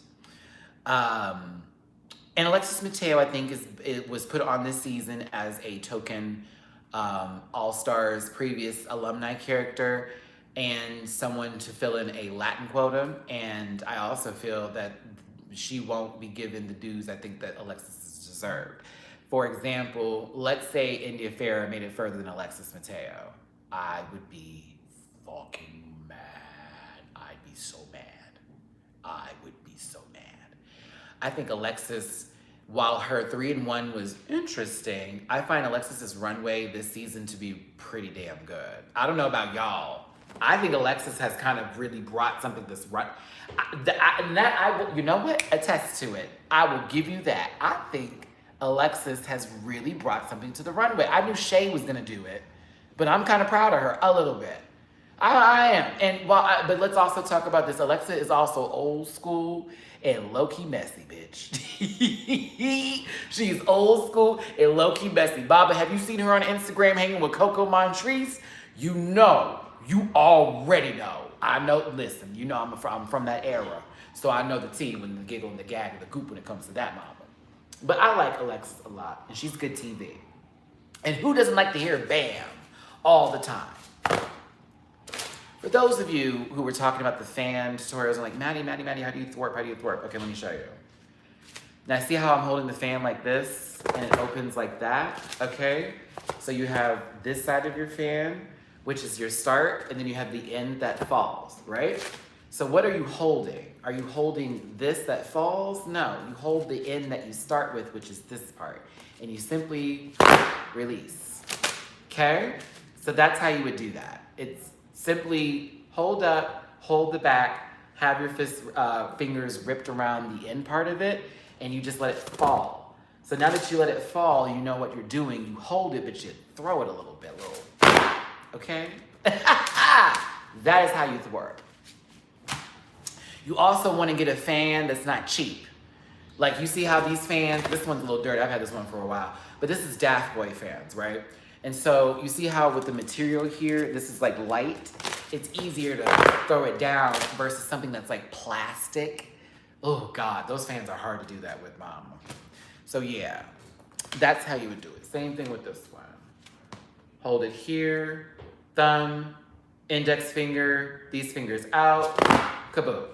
And Alexis Mateo, I think, it was put on this season as a token All-Stars previous alumni character and someone to fill in a Latin quota. And I also feel that she won't be given the dues I think that Alexis is deserved. For example, let's say India Farah made it further than Alexis Mateo. I would be fucking mad. I'd be so mad. I would be so mad. I think Alexis, while her 3-in-1 was interesting, I find Alexis's runway this season to be pretty damn good. I don't know about y'all. I think Alexis has kind of really brought something this run. You know what? Attest to it. I will give you that. I think Alexis has really brought something to the runway. I knew Shea was gonna do it, but I'm kind of proud of her a little bit. I am. And but let's also talk about this. Alexa is also old school and low-key messy, bitch. She's old school and low-key messy. Baba, have you seen her on Instagram hanging with Coco Montrese? You know. You already know. I know, listen, you know I'm from that era. So I know the tea when the giggle and the gag and the goop when it comes to that mama. But I like Alexis a lot, and she's good TV. And who doesn't like to hear Bam all the time? For those of you who were talking about the fan tutorials and like, Matty, how do you thwarp? Okay, let me show you. Now see how I'm holding the fan like this and it opens like that, okay? So you have this side of your fan, which is your start, and then you have the end that falls, right? So what are you holding? Are you holding this that falls? No, you hold the end that you start with, which is this part, and you simply release. Okay? So that's how you would do that. It's simply hold up, hold the back, have your fingers ripped around the end part of it, and you just let it fall. So now that you let it fall, you know what you're doing. You hold it, but you throw it a little bit, okay? That is how you thwart. You also want to get a fan that's not cheap. Like you see how these fans, this one's a little dirty, I've had this one for a while, but this is Daft Boy fans, right? And so you see how with the material here, this is like light. It's easier to throw it down versus something that's like plastic. Oh God, those fans are hard to do that with, mom. So yeah, that's how you would do it. Same thing with this one. Hold it here, thumb, index finger, these fingers out, kaboom.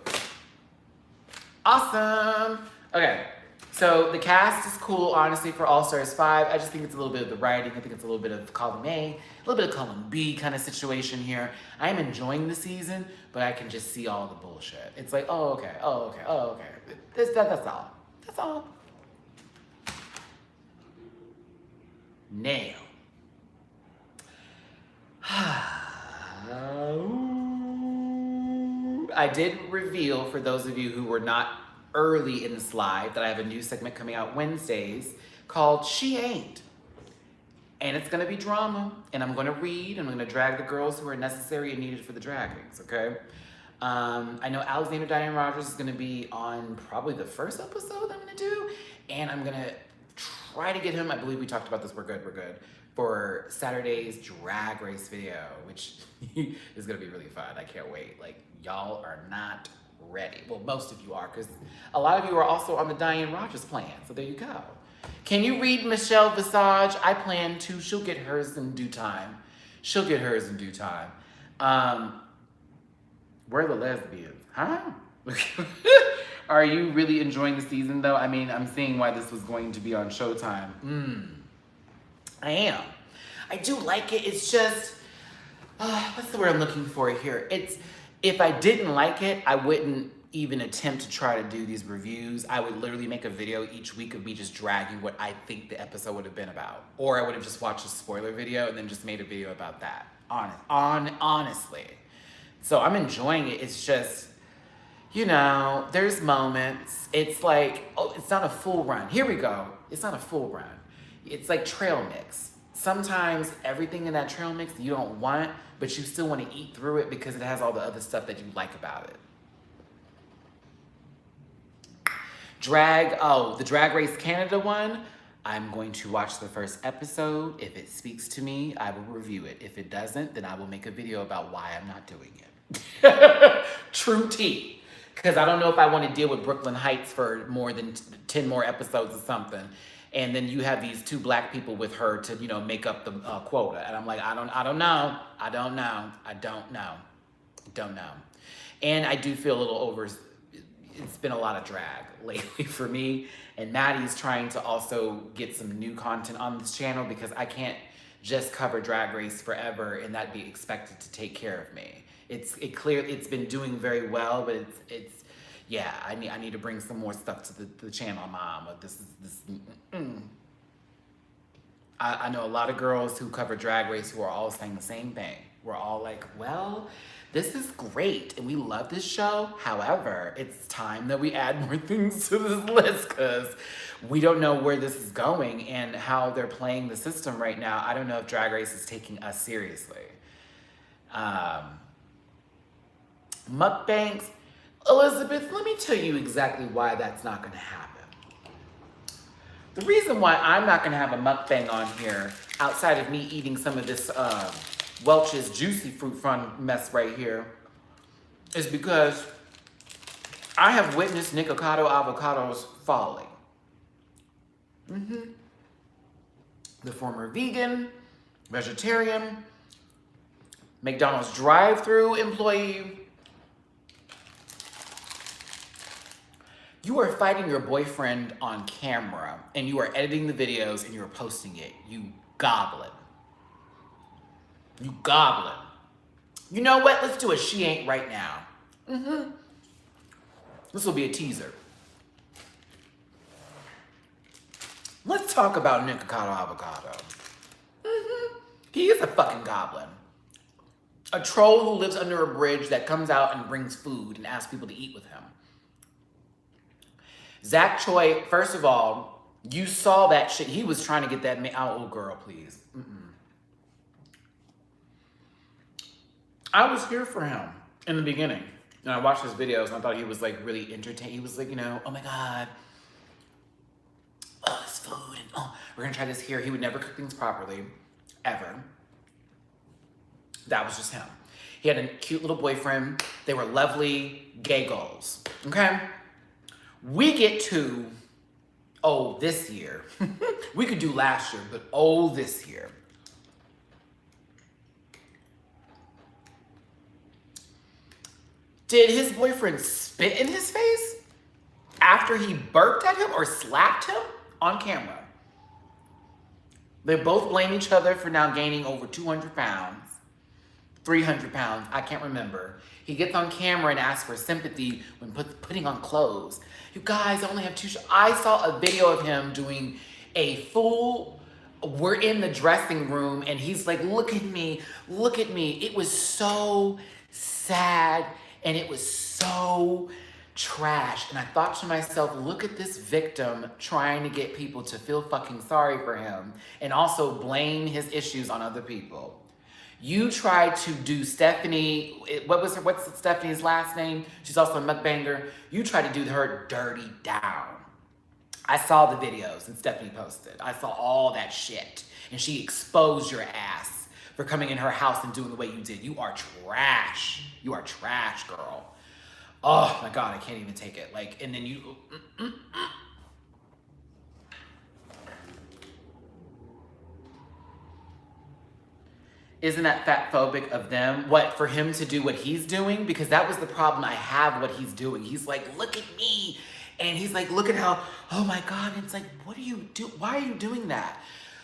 Awesome. Okay, so the cast is cool, honestly, for All Stars 5. I just think it's a little bit of the writing. I think it's a little bit of column A, a little bit of column B kind of situation here. I am enjoying the season, but I can just see all the bullshit. It's like, oh, okay, oh, okay, oh, okay. That's all. That's all. Now. I did reveal, for those of you who were not early in this live, that I have a new segment coming out Wednesdays called She Ain't. And it's gonna be drama, and I'm gonna read, and I'm gonna drag the girls who are necessary and needed for the draggings, okay? I know Alexander Diane Rogers is gonna be on probably the first episode I'm gonna do, and I'm gonna try to get him, I believe we talked about this, we're good, for Saturday's drag race video, which is gonna be really fun. I can't wait. Like, y'all are not ready. Well, most of you are, because a lot of you are also on the Diane Rogers plan, so there you go. Can you read Michelle Visage? I plan to. She'll get hers in due time. She'll get hers in due time. Where are the lesbians? Huh? Are you really enjoying the season, though? I mean, I'm seeing why this was going to be on Showtime. I am. I do like it. It's just, what's the word I'm looking for here? It's, if I didn't like it, I wouldn't even attempt to try to do these reviews. I would literally make a video each week of me just dragging what I think the episode would have been about. Or I would have just watched a spoiler video and then just made a video about that. Honestly. So I'm enjoying it. It's just, you know, there's moments. It's like, oh, it's not a full run. Here we go. It's not a full run. It's like trail mix. Sometimes everything in that trail mix you don't want, but you still want to eat through it because it has all the other stuff that you like about it. The Drag Race Canada one, I'm going to watch the first episode. If it speaks to me, I will review it. If it doesn't, then I will make a video about why I'm not doing it. True tea. Because I don't know if I want to deal with Brooklyn Heights for more than 10 more episodes or something. And then you have these two black people with her to, you know, make up the quota. And I'm like, I don't know. And I do feel a little it's been a lot of drag lately for me. And Matty's trying to also get some new content on this channel because I can't just cover Drag Race forever and that be expected to take care of me. It's been doing very well, but yeah, I need to bring some more stuff to the channel, Mom. I know a lot of girls who cover Drag Race who are all saying the same thing. We're all like, well, this is great and we love this show. However, it's time that we add more things to this list because we don't know where this is going and how they're playing the system right now. I don't know if Drag Race is taking us seriously. Mukbangs. Elizabeth, let me tell you exactly why that's not going to happen. The reason why I'm not going to have a mukbang on here, outside of me eating some of this Welch's Juicy Fruit Fun mess right here, is because I have witnessed Nikocado avocados falling. The former vegan, vegetarian, McDonald's drive-thru employee. You are fighting your boyfriend on camera and you are editing the videos and you are posting it. You goblin. You goblin. You know what? Let's do a She Ain't right now. This will be a teaser. Let's talk about Nikocado avocado. He is a fucking goblin. A troll who lives under a bridge that comes out and brings food and asks people to eat with him. Zach Choi, first of all, you saw that shit. He was trying to get that man. Oh, girl, please. I was here for him in the beginning. And I watched his videos and I thought he was like really entertaining. He was like, you know, oh my God. Oh, this food. And oh, we're gonna try this here. He would never cook things properly, ever. That was just him. He had a cute little boyfriend. They were lovely gay goals, okay? We get to, oh, this year. We could do last year, but oh, this year. Did his boyfriend spit in his face after he burped at him or slapped him on camera? They both blame each other for now gaining over 200 pounds, 300 pounds, I can't remember. He gets on camera and asks for sympathy when putting on clothes. You guys, I only have 2 shirts. I saw a video of him doing a full, we're in the dressing room and he's like, look at me, look at me. It was so sad and it was so trash. And I thought to myself, look at this victim trying to get people to feel fucking sorry for him and also blame his issues on other people. You tried to do Stephanie, what's Stephanie's last name? She's also a mukbanger. You tried to do her dirty down. I saw the videos and Stephanie posted. I saw all that shit. And she exposed your ass for coming in her house and doing the way you did. You are trash. You are trash, girl. Oh my God, I can't even take it. Like, and then you, Isn't that fat phobic of them? What, for him to do what he's doing? Because that was the problem I have, what he's doing. He's like, look at me. And he's like, look at how, oh my God. And it's like, what do you do? Why are you doing that?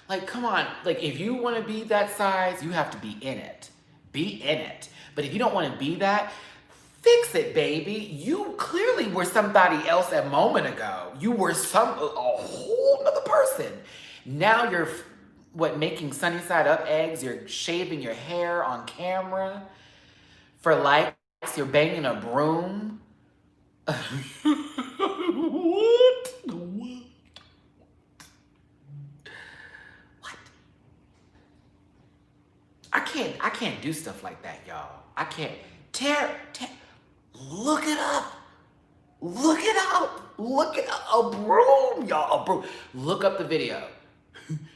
Like, come on. Like, if you want to be that size, you have to be in it. Be in it. But if you don't want to be that, fix it, baby. You clearly were somebody else a moment ago. You were a whole other person. Now you're, making sunny side up eggs? You're shaving your hair on camera for likes? You're banging a broom? What? I can't do stuff like that, y'all. I can't. Look it up. Look it up. Look it up. A broom, y'all. A broom. Look up the video.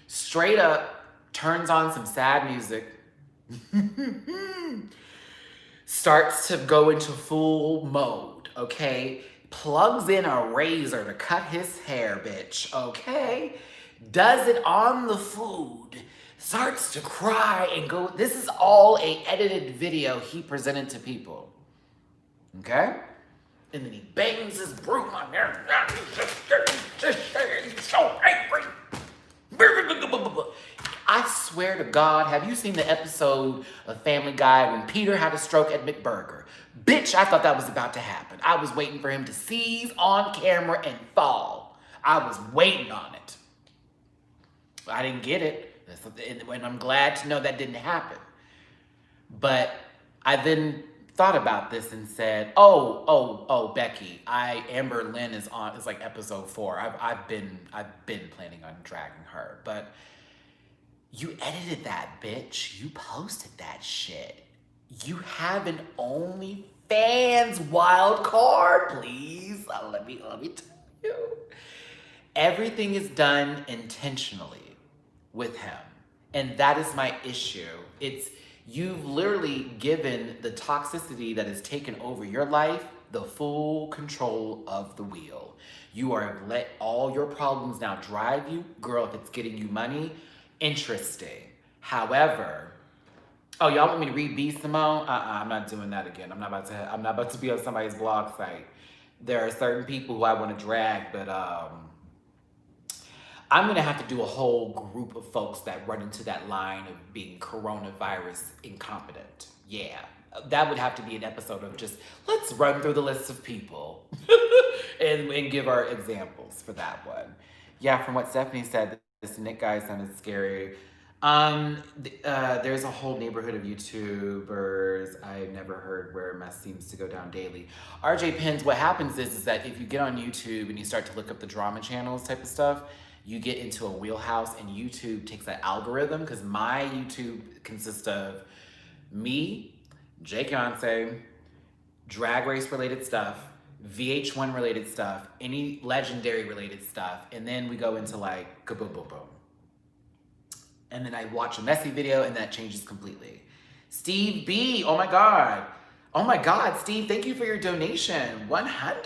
Straight up, turns on some sad music. Starts to go into full mode, okay? Plugs in a razor to cut his hair, bitch, okay? Does it on the food. Starts to cry and go. This is all a edited video he presented to people, okay? And then he bangs his broom on there. He's so angry. I swear to God, have you seen the episode of Family Guy when Peter had a stroke at McBurger? Bitch, I thought that was about to happen. I was waiting for him to seize on camera and fall. I was waiting on it. I didn't get it. And I'm glad to know that didn't happen. But I then thought about this and said, oh, Becky, Amber Lynn is like episode 4. I've been planning on dragging her, but you edited that, bitch. You posted that shit. You have an OnlyFans wild card, please. Let me tell you. Everything is done intentionally with him, and that is my issue. You've literally given the toxicity that has taken over your life the full control of the wheel. You are let all your problems now drive you. Girl, if it's getting you money, interesting. However, oh, y'all want me to read B. Simone? I'm not doing that again. I'm not about to be on somebody's blog site. There are certain people who I want to drag, but I'm gonna have to do a whole group of folks that run into that line of being coronavirus incompetent. Yeah, that would have to be an episode of just, let's run through the list of people and give our examples for that one. Yeah, from what Stephanie said, this Nick guy sounded scary. There's a whole neighborhood of YouTubers I've never heard where mess seems to go down daily. RJ Pins, what happens is that if you get on YouTube and you start to look up the drama channels type of stuff, you get into a wheelhouse and YouTube takes that algorithm because my YouTube consists of me, Jake Yonsei, drag race related stuff, VH1 related stuff, any legendary related stuff, and then we go into like kaboom boom boom. And then I watch a messy video and that changes completely. Steve B, oh my God. Oh my God, Steve, thank you for your donation. $100.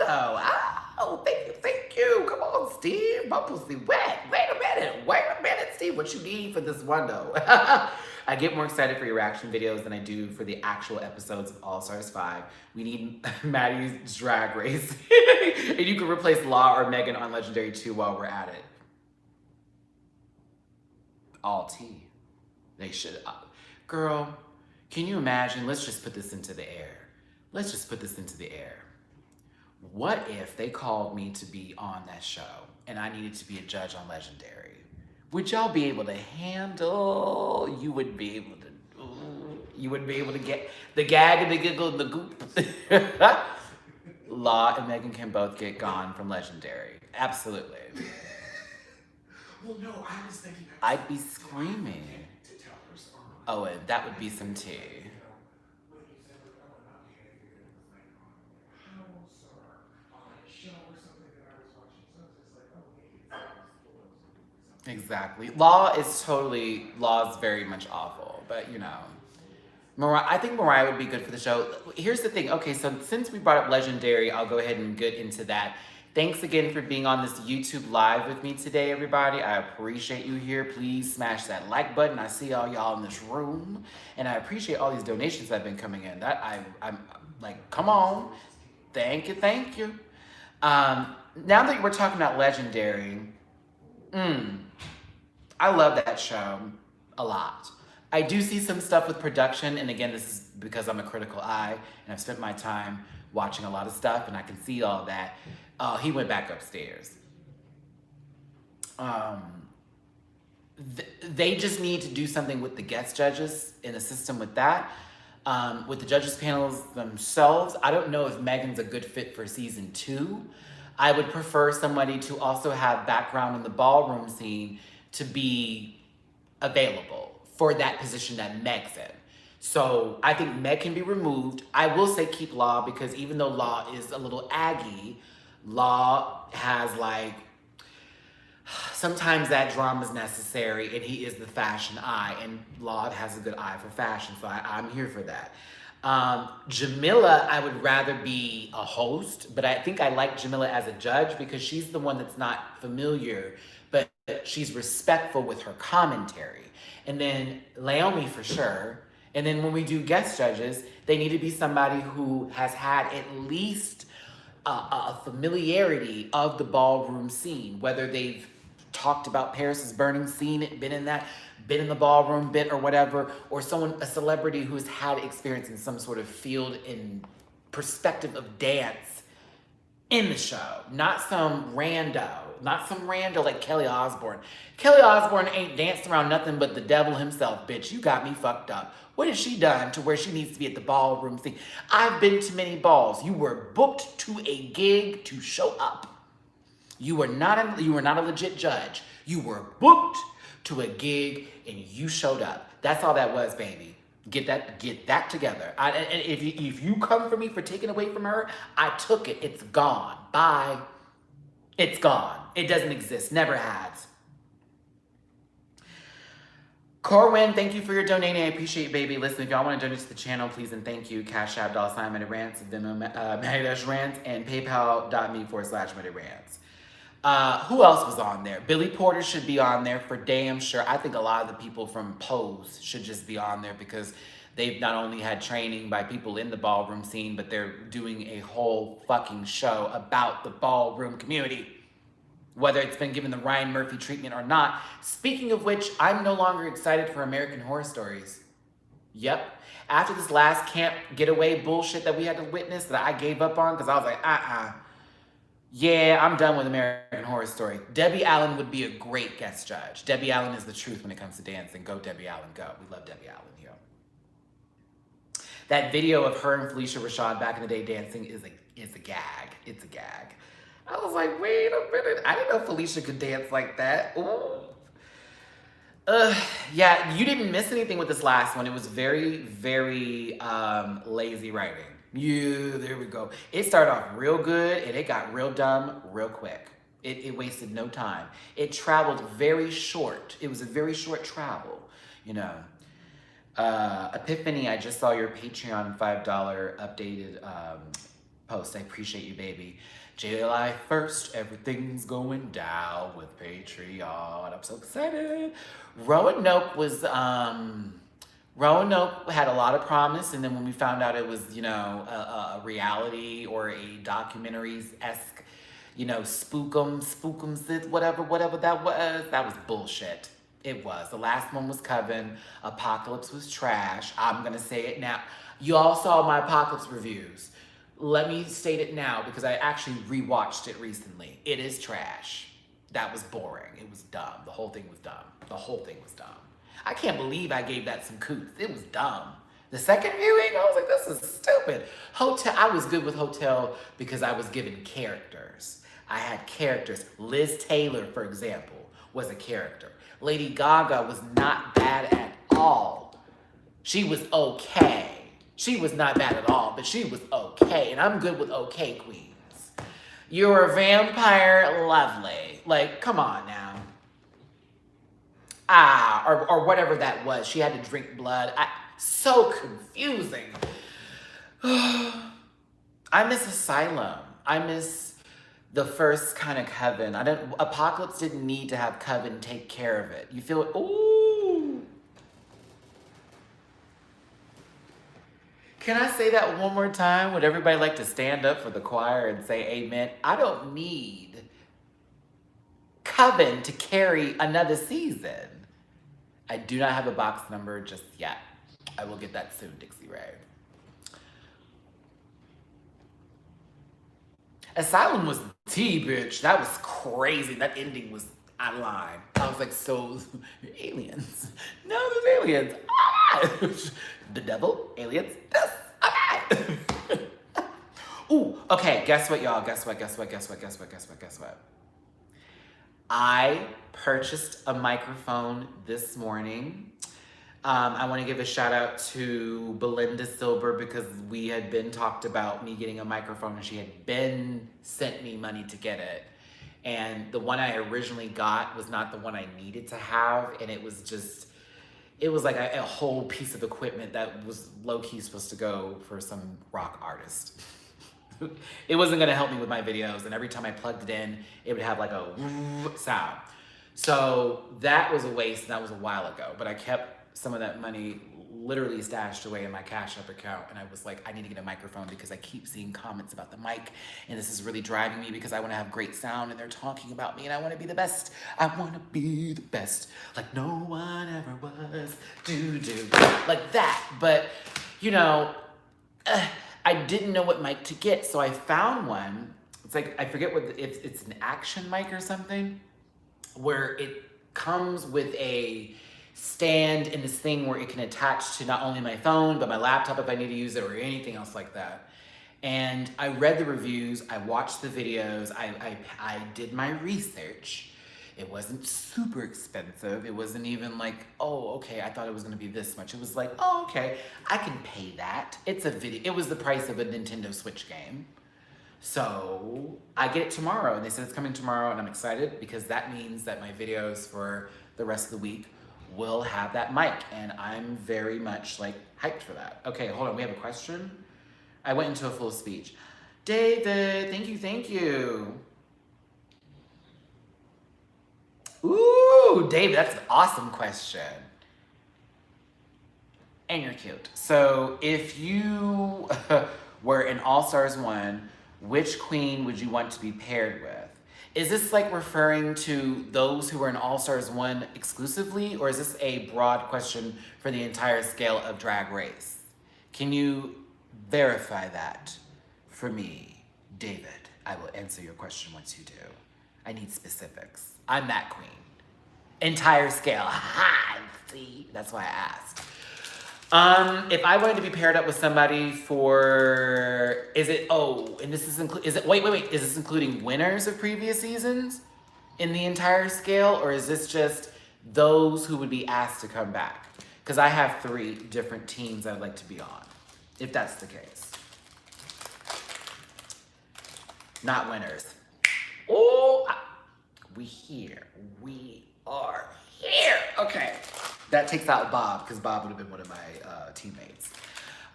Oh, thank you. Come on, Steve. My pussy wet. Wait a minute, Steve. What you need for this $1? I get more excited for your reaction videos than I do for the actual episodes of All Stars 5. We need Matty's Drag Race. And you can replace Law or Megan on Legendary 2 while we're at it. All tea. They should. Girl, can you imagine? Let's just put this into the air. Let's just put this into the air. What if they called me to be on that show and I needed to be a judge on Legendary? Would y'all be able to handle? You would be able to. You would be able to get the gag and the giggle and the goop. Law and Megan can both get gone from Legendary. Absolutely. Well, no, I was thinking. I'd be screaming. Oh, and that would be some tea. Exactly. Law's very much awful, but you know. I think Mariah would be good for the show. Here's the thing. Okay, so since we brought up Legendary, I'll go ahead and get into that. Thanks again for being on this YouTube Live with me today, everybody. I appreciate you here. Please smash that like button. I see all y'all in this room. And I appreciate all these donations that have been coming in. I'm like, come on. Thank you. Now that we're talking about Legendary, I love that show a lot. I do see some stuff with production, and again, this is because I'm a critical eye, and I've spent my time watching a lot of stuff, and I can see all that. He went back upstairs. They just need to do something with the guest judges in the system with that. With the judges panels themselves, I don't know if Megan's a good fit for season 2. I would prefer somebody to also have background in the ballroom scene to be available for that position that Meg's in. So I think Meg can be removed. I will say keep Law because even though Law is a little aggy, Law has like, sometimes that drama is necessary and he is the fashion eye and Law has a good eye for fashion, so I'm here for that. Jamila, I would rather be a host, but I think I like Jamila as a judge because she's the one that's not familiar, but she's respectful with her commentary. And then Naomi for sure. And then when we do guest judges, they need to be somebody who has had at least a familiarity of the ballroom scene, whether they've talked about Paris's burning scene, been in the ballroom bit or whatever, or a celebrity who's had experience in some sort of field in perspective of dance in the show, not some rando like Kelly Osbourne. Kelly Osbourne ain't danced around nothing but the devil himself, bitch. You got me fucked up. What has she done to where she needs to be at the ballroom scene? I've been to many balls. You were booked to a gig to show up. You were not a legit judge. You were booked to a gig and you showed up. That's all that was, baby. Get that together. And if you come for me for taking away from her, I took it. It's gone. Bye. It's gone. It doesn't exist. Never has. Corwin, thank you for your donating. I appreciate it, baby. Listen, if y'all want to donate to the channel, please and thank you. Cash App, $MattyRants, Venmo, MattyRants, and PayPal.me/MattyRants. Who else was on there? Billy Porter should be on there for damn sure. I think a lot of the people from Pose should just be on there because they've not only had training by people in the ballroom scene, but they're doing a whole fucking show about the ballroom community. Whether it's been given the Ryan Murphy treatment or not. Speaking of which, I'm no longer excited for American Horror Stories. Yep. After this last camp getaway bullshit that we had to witness that I gave up on because I was like, Yeah, I'm done with American Horror Story. Debbie Allen would be a great guest judge. Debbie Allen is the truth when it comes to dancing. Go, Debbie Allen, go. We love Debbie Allen here. That video of her and Felicia Rashad back in the day dancing is a gag. It's a gag. I was like, wait a minute. I didn't know Felicia could dance like that. Ooh. Yeah, you didn't miss anything with this last one. It was very, very lazy writing. Yeah, there we go. It started off real good and it got real dumb real quick. It wasted no time. It traveled very short. It was a very short travel, you know. Epiphany, I just saw your Patreon $5 updated post. I appreciate you, baby. July 1st, everything's going down with Patreon. I'm so excited. Roanoke had a lot of promise, and then when we found out it was, you know, a reality or a documentaries-esque, you know, spookum, whatever that was bullshit. It was. The last one was Coven. Apocalypse was trash. I'm gonna say it now. You all saw my Apocalypse reviews. Let me state it now because I actually rewatched it recently. It is trash. That was boring. It was dumb. The whole thing was dumb. The whole thing was dumb. I can't believe I gave that some coots. It was dumb. The second viewing, I was like, this is stupid. Hotel, I was good with Hotel because I was given characters. I had characters. Liz Taylor, for example, was a character. Lady Gaga was not bad at all. She was okay. She was not bad at all, but she was okay. And I'm good with okay queens. You're a vampire, lovely. Like, come on now. Or whatever that was. She had to drink blood. So confusing. I miss Asylum. I miss the first kind of Coven. Apocalypse didn't need to have Coven take care of it. You feel it? Ooh. Can I say that one more time? Would everybody like to stand up for the choir and say amen? I don't need Coven to carry another season. I do not have a box number just yet. I will get that soon, Dixie Ray. Asylum was tea, bitch. That was crazy. That ending was out of line. I was like, so, aliens. No, there's aliens. Ah! The devil, aliens, this, okay. Ooh, okay, guess what, y'all? Guess what? I purchased a microphone this morning. I want to give a shout out to Belinda Silber because we had been talked about me getting a microphone and she had been sent me money to get it. And the one I originally got was not the one I needed to have. And it was like a whole piece of equipment that was low-key supposed to go for some rock artist. It wasn't gonna help me with my videos. And every time I plugged it in, it would have like a sound. So that was a waste and that was a while ago. But I kept some of that money literally stashed away in my Cash App account. And I was like, I need to get a microphone because I keep seeing comments about the mic. And this is really driving me because I want to have great sound and they're talking about me and I want to be the best. I want to be the best. Like no one ever was. Do. Like that. But, you know, I didn't know what mic to get. So I found one. It's like, I forget what, it's an action mic or something. Where it comes with a stand and this thing where it can attach to not only my phone, but my laptop if I need to use it or anything else like that. And I read the reviews, I watched the videos, I did my research. It wasn't super expensive. It wasn't even like, oh, okay, I thought it was gonna be this much. It was like, oh, okay, I can pay that. It's a video, it was the price of a Nintendo Switch game. So I get it tomorrow and they said it's coming tomorrow and I'm excited because that means that my videos for the rest of the week will have that mic and I'm very much like hyped for that. Okay, hold on, we have a question. I went into a full speech. David, thank you. Ooh, David, that's an awesome question. And you're cute. So if you were in All Stars 1, which queen would you want to be paired with? Is this like referring to those who were in All Stars 1 exclusively, or is this a broad question for the entire scale of Drag Race? Can you verify that for me, David? I will answer your question once you do. I need specifics. I'm that queen. Entire scale. Ha! See? That's why I asked. If I wanted to be paired up with somebody for, is it, oh, and this is, wait, is this including winners of previous seasons in the entire scale, or is this just those who would be asked to come back? Because I have 3 different teams I'd like to be on, if that's the case. Not winners. Oh, we are here. Okay. That takes out Bob, because Bob would have been one of my teammates.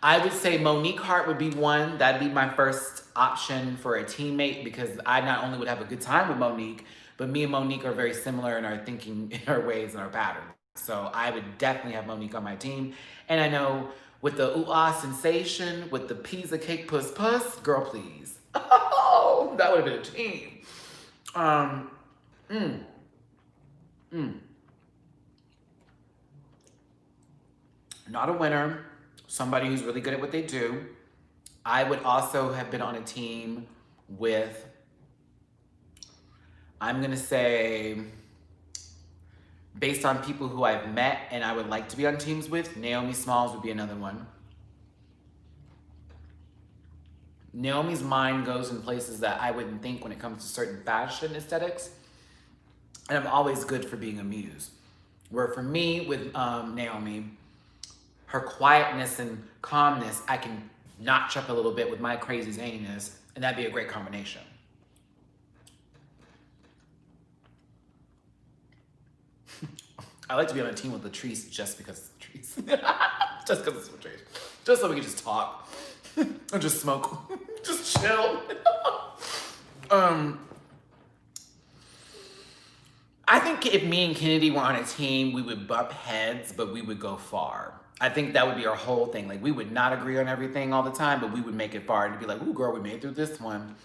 I would say Monique Hart would be one. That'd be my first option for a teammate, because I not only would have a good time with Monique, but me and Monique are very similar in our thinking, in our ways, and our patterns. So I would definitely have Monique on my team. And I know with the ooh-ah sensation, with the pizza cake puss puss, girl please. Oh, that would have been a team. Not a winner, somebody who's really good at what they do. I would also have been on a team with, I'm gonna say, based on people who I've met and I would like to be on teams with, Naomi Smalls would be another one. Naomi's mind goes in places that I wouldn't think when it comes to certain fashion aesthetics. And I'm always good for being a muse. Where for me, with Naomi, her quietness and calmness, I can notch up a little bit with my crazy zaniness, and that'd be a great combination. I like to be on a team with Latrice just because it's Latrice. Just because it's Latrice. Just so we can just talk. Or just smoke. Just chill. I think if me and Kennedy were on a team, we would bump heads, but we would go far. I think that would be our whole thing. Like, we would not agree on everything all the time, but we would make it far and be like, ooh, girl, we made it through this one.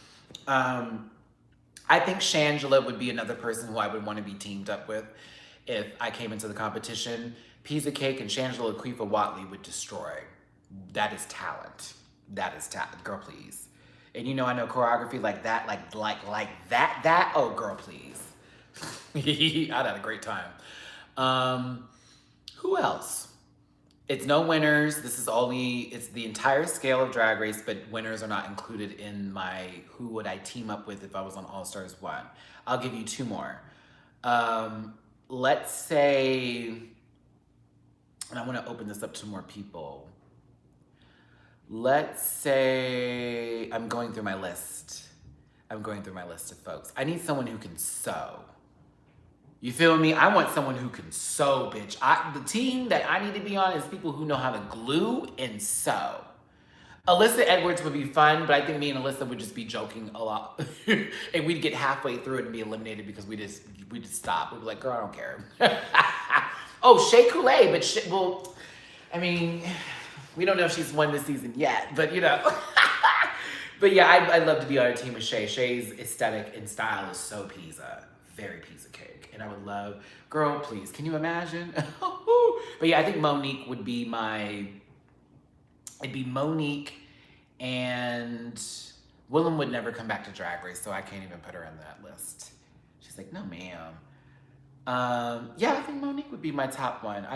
I think Shangela would be another person who I would want to be teamed up with if I came into the competition. Pizza Cake and Shangela Laquifa Watley would destroy. That is talent. That is talent. Girl, please. And you know, I know choreography like that, like that. Oh, girl, please. I'd had a great time. Who else? It's no winners. This is it's the entire scale of Drag Race, but winners are not included in my who would I team up with if I was on All Stars 1. I'll give you 2 more. Let's say, and I want to open this up to more people. Let's say I'm going through my list. I'm going through my list of folks. I need someone who can sew. You feel me? I want someone who can sew, bitch. The team that I need to be on is people who know how to glue and sew. Alyssa Edwards would be fun, but I think me and Alyssa would just be joking a lot. And we'd get halfway through it and be eliminated because we just stop. We'd be like, girl, I don't care. Oh, Shea Coulee, but well, I mean, we don't know if she's won this season yet, but you know. But yeah, I'd love to be on a team with Shea. Shea's aesthetic and style is so pizza. Very pizza cake. And I would love, girl, please, can you imagine? But yeah, I think Monique would be it'd be Monique, and Willem would never come back to Drag Race, so I can't even put her in that list. She's like, no, ma'am. Yeah, I think Monique would be my top one.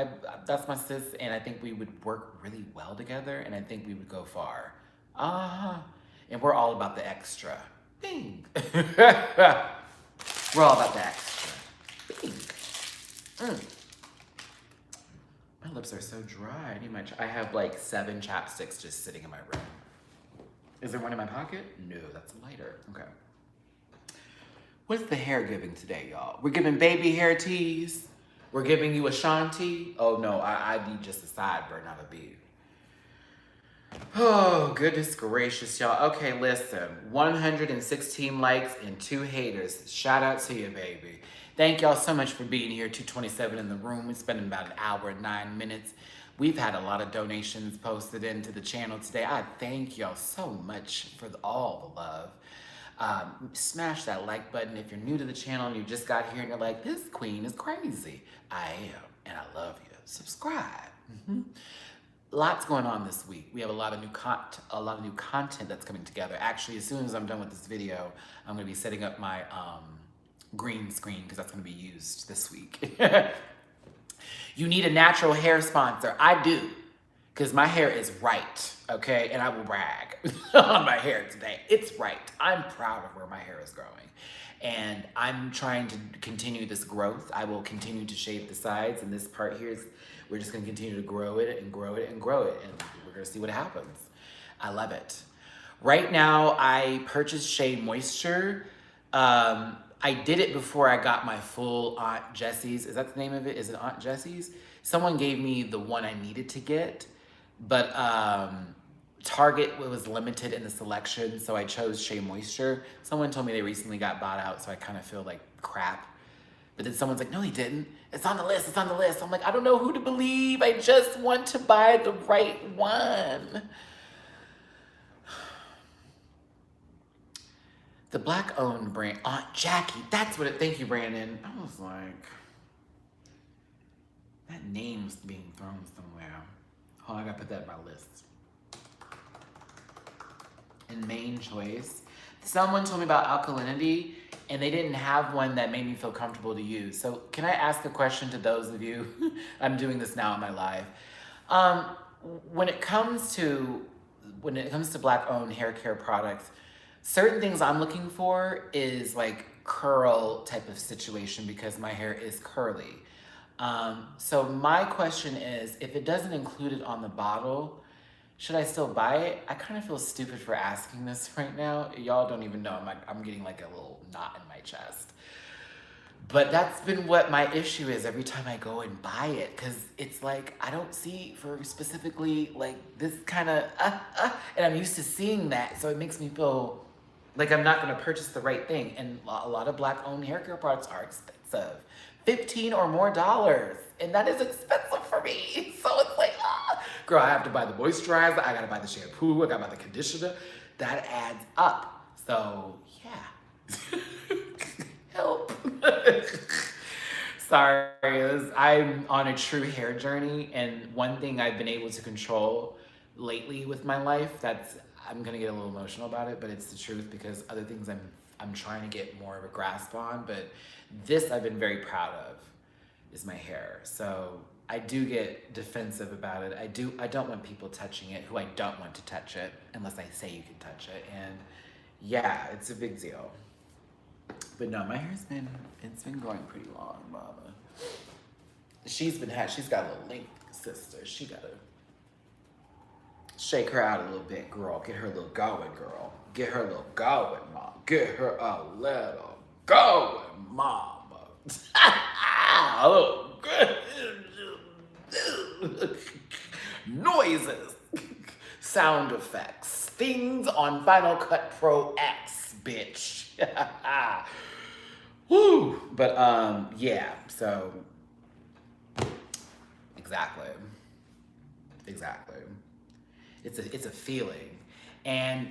That's my sis, and I think we would work really well together, and I think we would go far. And we're all about the extra. Bing. We're all about the extra. Bing. My lips are so dry. I have like 7 chapsticks just sitting in my room. Is there one in my pocket? No, that's a lighter. Okay. What's the hair giving today, y'all? We're giving baby hair tease. We're giving you Ashanti. Oh no, I need just a sideburn, not a beard. Oh, goodness gracious, y'all. Okay, listen. 116 likes and 2 haters. Shout out to you, baby. Thank y'all so much for being here. 227 in the room. We spent about an hour and 9 minutes. We've had a lot of donations posted into the channel today. I thank y'all so much for all the love. Smash that like button if you're new to the channel and you just got here and you're like, this queen is crazy. I am, and I love you. Subscribe. lots going on this week. We have a lot of new content that's coming together. Actually, as soon as I'm done with this video, I'm gonna be setting up my green screen because that's gonna be used this week. You need a natural hair sponsor. I do, because my hair is right, okay? And I will brag on my hair today. It's right. I'm proud of where my hair is growing. And I'm trying to continue this growth. I will continue to shave the sides, and this part here is, we're just gonna continue to grow it and grow it and grow it, and we're gonna see what happens. I love it. Right now, I purchased Shea Moisture. I did it before I got my full Aunt Jessie's. Is that the name of it? Is it Aunt Jessie's? Someone gave me the one I needed to get, but Target was limited in the selection, so I chose Shea Moisture. Someone told me they recently got bought out, so I kind of feel like crap. But then someone's like, no, he didn't. It's on the list, it's on the list. I'm like, I don't know who to believe. I just want to buy the right one. The Black-owned brand, Aunt Jackie, that's what it, thank you, Brandon. I was like, that name's being thrown somewhere. Oh, I gotta put that in my list. And Main Choice. Someone told me about alkalinity, and they didn't have one that made me feel comfortable to use. So can I ask a question to those of you? I'm doing this now in my live. When it comes to Black-owned hair care products, certain things I'm looking for is like curl type of situation because my hair is curly. So my question is, if it doesn't include it on the bottle, should I still buy it? I kind of feel stupid for asking this right now. Y'all don't even know. I'm getting like a little knot in my chest. But that's been what my issue is every time I go and buy it, because it's like I don't see for specifically like this kind of and I'm used to seeing that, so it makes me feel like I'm not going to purchase the right thing. And a lot of Black-owned hair care products are expensive, $15 or more, and that is expensive for me. So it's like, girl, I have to buy the moisturizer, I got to buy the shampoo, I got to buy the conditioner. That adds up. So yeah. Help. Sorry, I'm on a true hair journey, and one thing I've been able to control lately with my life, I'm gonna get a little emotional about it, but it's the truth, because other things I'm trying to get more of a grasp on, but this I've been very proud of is my hair. So I do get defensive about it. I don't want people touching it who I don't want to touch it unless I say you can touch it, and yeah, it's a big deal. But no, my hair's been growing pretty long, mama. She's got a little length, sister. She gotta shake her out a little bit, girl. Get her a little going, girl. Get her a little going, mom. Get her a little going, mama. A little noises, sound effects, things on Final Cut Pro X, bitch. Woo! But yeah, so exactly. It's a feeling. And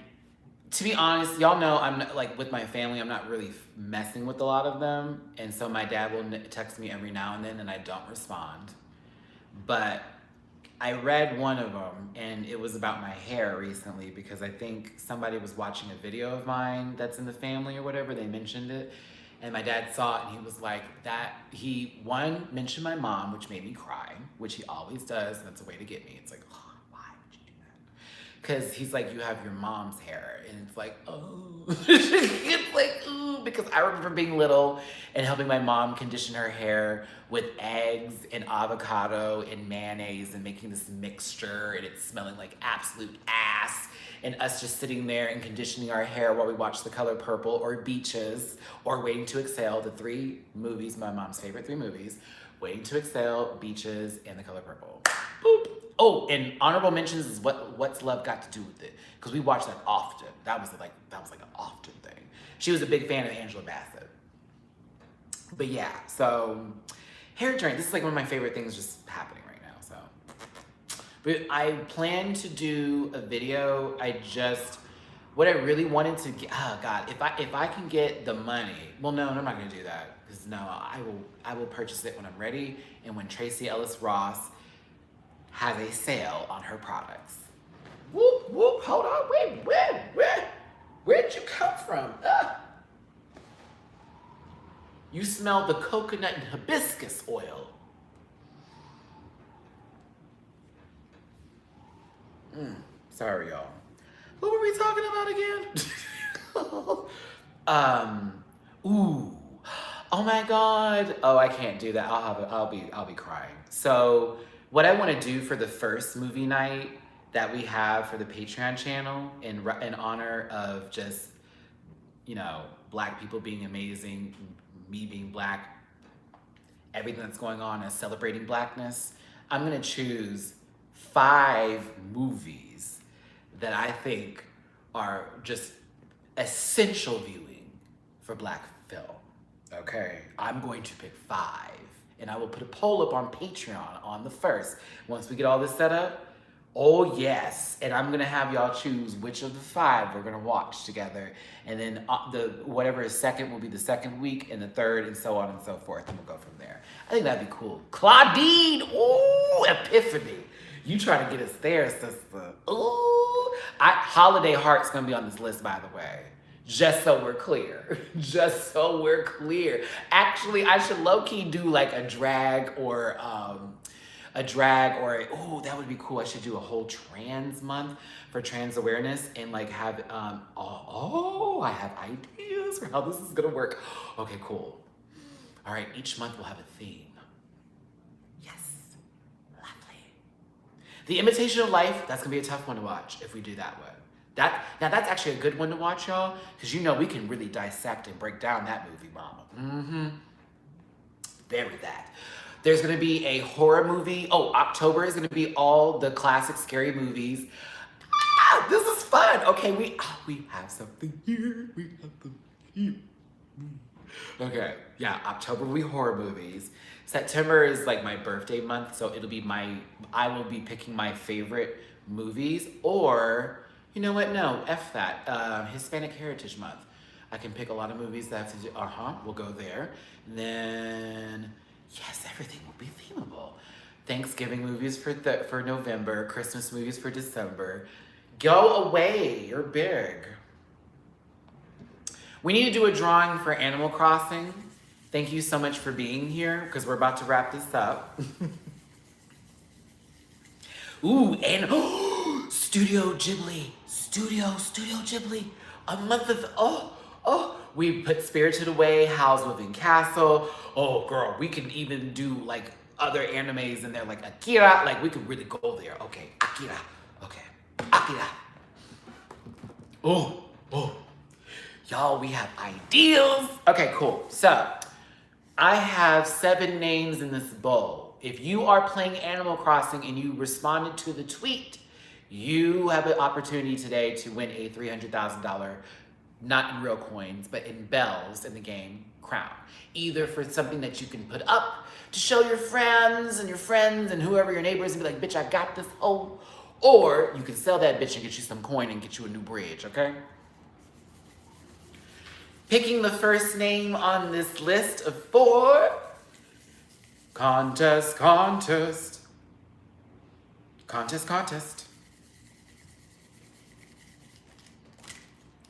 to be honest, y'all know I'm not, like, with my family, I'm not really messing with a lot of them. And so my dad will text me every now and then, and I don't respond. But I read one of them, and it was about my hair recently, because I think somebody was watching a video of mine that's in the family or whatever. They mentioned it, and my dad saw it, and he was like, he mentioned my mom, which made me cry, which he always does, and that's a way to get me. It's like, oh, why would you do that? Because he's like, you have your mom's hair, and it's like, oh. It's like, ooh, because I remember being little and helping my mom condition her hair with eggs and avocado and mayonnaise and making this mixture, and it's smelling like absolute ass, and us just sitting there and conditioning our hair while we watch The Color Purple or Beaches or Waiting to Exhale, the 3 movies, my mom's favorite 3 movies, Waiting to Exhale, Beaches, and The Color Purple. Boop. Oh, and honorable mentions is What's Love Got to Do with It, because we watched that often. That was like an often thing. She was a big fan of Angela Bassett. But yeah, so hair journey. This is like one of my favorite things just happening right now. So, but I plan to do a video. What I really wanted to get. Oh God, if I can get the money. Well, no, I'm not gonna do that, because no, I will purchase it when I'm ready, and when Tracy Ellis Ross has a sale on her products. Whoop, whoop, hold on, wait, where'd you come from? You smell the coconut and hibiscus oil. Sorry, y'all. What were we talking about again? Ooh. Oh my God. Oh, I can't do that. I'll be crying. So what I want to do for the first movie night that we have for the Patreon channel in honor of just, you know, Black people being amazing, me being Black, everything that's going on is celebrating Blackness. I'm going to choose 5 movies that I think are just essential viewing for Black film. Okay, I'm going to pick 5, and I will put a poll up on Patreon on the 1st. Once we get all this set up, oh yes, and I'm gonna have y'all choose which of the 5 we're gonna watch together, and then whatever is second will be the second week, and the third, and so on and so forth, and we'll go from there. I think that'd be cool. Claudine, ooh, Epiphany. You trying to get us there, sister. Ooh, Holiday Heart's gonna be on this list, by the way. Just so we're clear. Just so we're clear. Actually, I should low-key do like a drag or oh, that would be cool. I should do a whole trans month for trans awareness and like have, I have ideas for how this is gonna work. Okay, cool. All right, each month we'll have a theme. Yes, lovely. The Imitation of Life, that's gonna be a tough one to watch if we do that one. Now that's actually a good one to watch, y'all, because you know we can really dissect and break down that movie, mama. Very that. There's gonna be a horror movie. Oh, October is gonna be all the classic scary movies. This is fun. Okay, we have something here. We have something here. Okay, yeah, October will be horror movies. September is like my birthday month, so it'll be I will be picking my favorite movies, or you know what? No, F that. Hispanic Heritage Month. I can pick a lot of movies that have to do, we'll go there. And then, yes, everything will be themable. Thanksgiving movies for November, Christmas movies for December. Go away, you're big. We need to do a drawing for Animal Crossing. Thank you so much for being here, because we're about to wrap this up. Ooh, and Studio Ghibli. Studio Ghibli. A month of, we put Spirited Away, Howl's Moving Castle. Oh, girl, we can even do like other animes in there, like Akira. Like, we could really go there. Okay, Akira. Okay, Akira. Oh. Y'all, we have ideas. Okay, cool. So, I have 7 names in this bowl. If you are playing Animal Crossing and you responded to the tweet, you have an opportunity today to win a $300,000, not in real coins, but in bells in the game, crown. Either for something that you can put up to show your friends and whoever your neighbors and be like, bitch, I got this hoe. Or you can sell that bitch and get you some coin and get you a new bridge, okay? Picking the first name on this list of 4. Contest.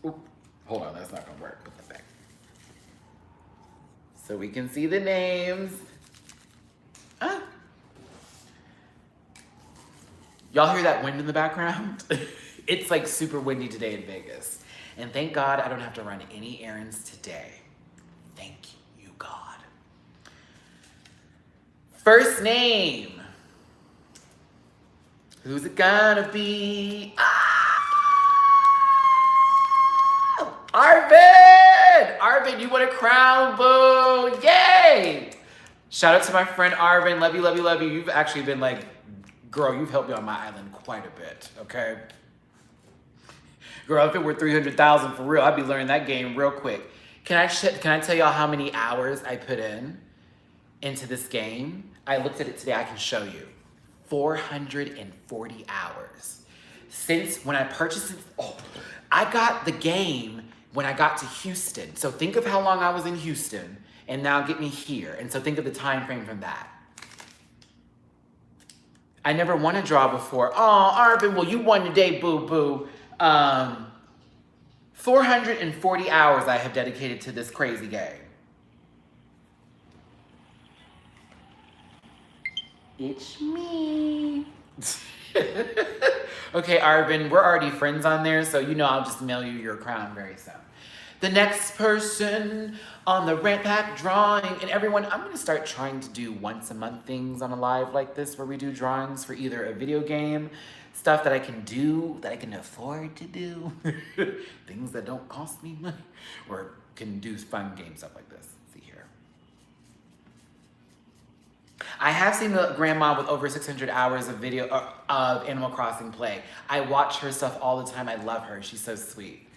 Oop, hold on, that's not gonna work. Put that back. So we can see the names. Y'all hear that wind in the background? It's like super windy today in Vegas. And thank God I don't have to run any errands today. Thank you, God. First name. Who's it gonna be? Arvin, you want a crown, boo, yay! Shout out to my friend Arvin, love you. You've actually been like, girl, you've helped me on my island quite a bit, okay? Girl, if it were 300,000 for real, I'd be learning that game real quick. Can I tell y'all how many hours I put into this game? I looked at it today, I can show you. 440 hours. Since when I purchased it, I got the game when I got to Houston. So think of how long I was in Houston, and now get me here. And so think of the time frame from that. I never won a draw before. Oh, Arvin, well, you won today, boo-boo. 440 hours I have dedicated to this crazy game. It's me. Okay, Arvin, we're already friends on there, so you know I'll just mail you your crown very soon. The next person on the rant pack drawing, and everyone, I'm gonna start trying to do once a month things on a live like this where we do drawings for either a video game, stuff that I can do, that I can afford to do, things that don't cost me money, or can do fun game stuff like this. Let's see here. I have seen the grandma with over 600 hours of video of Animal Crossing play. I watch her stuff all the time. I love her. She's so sweet.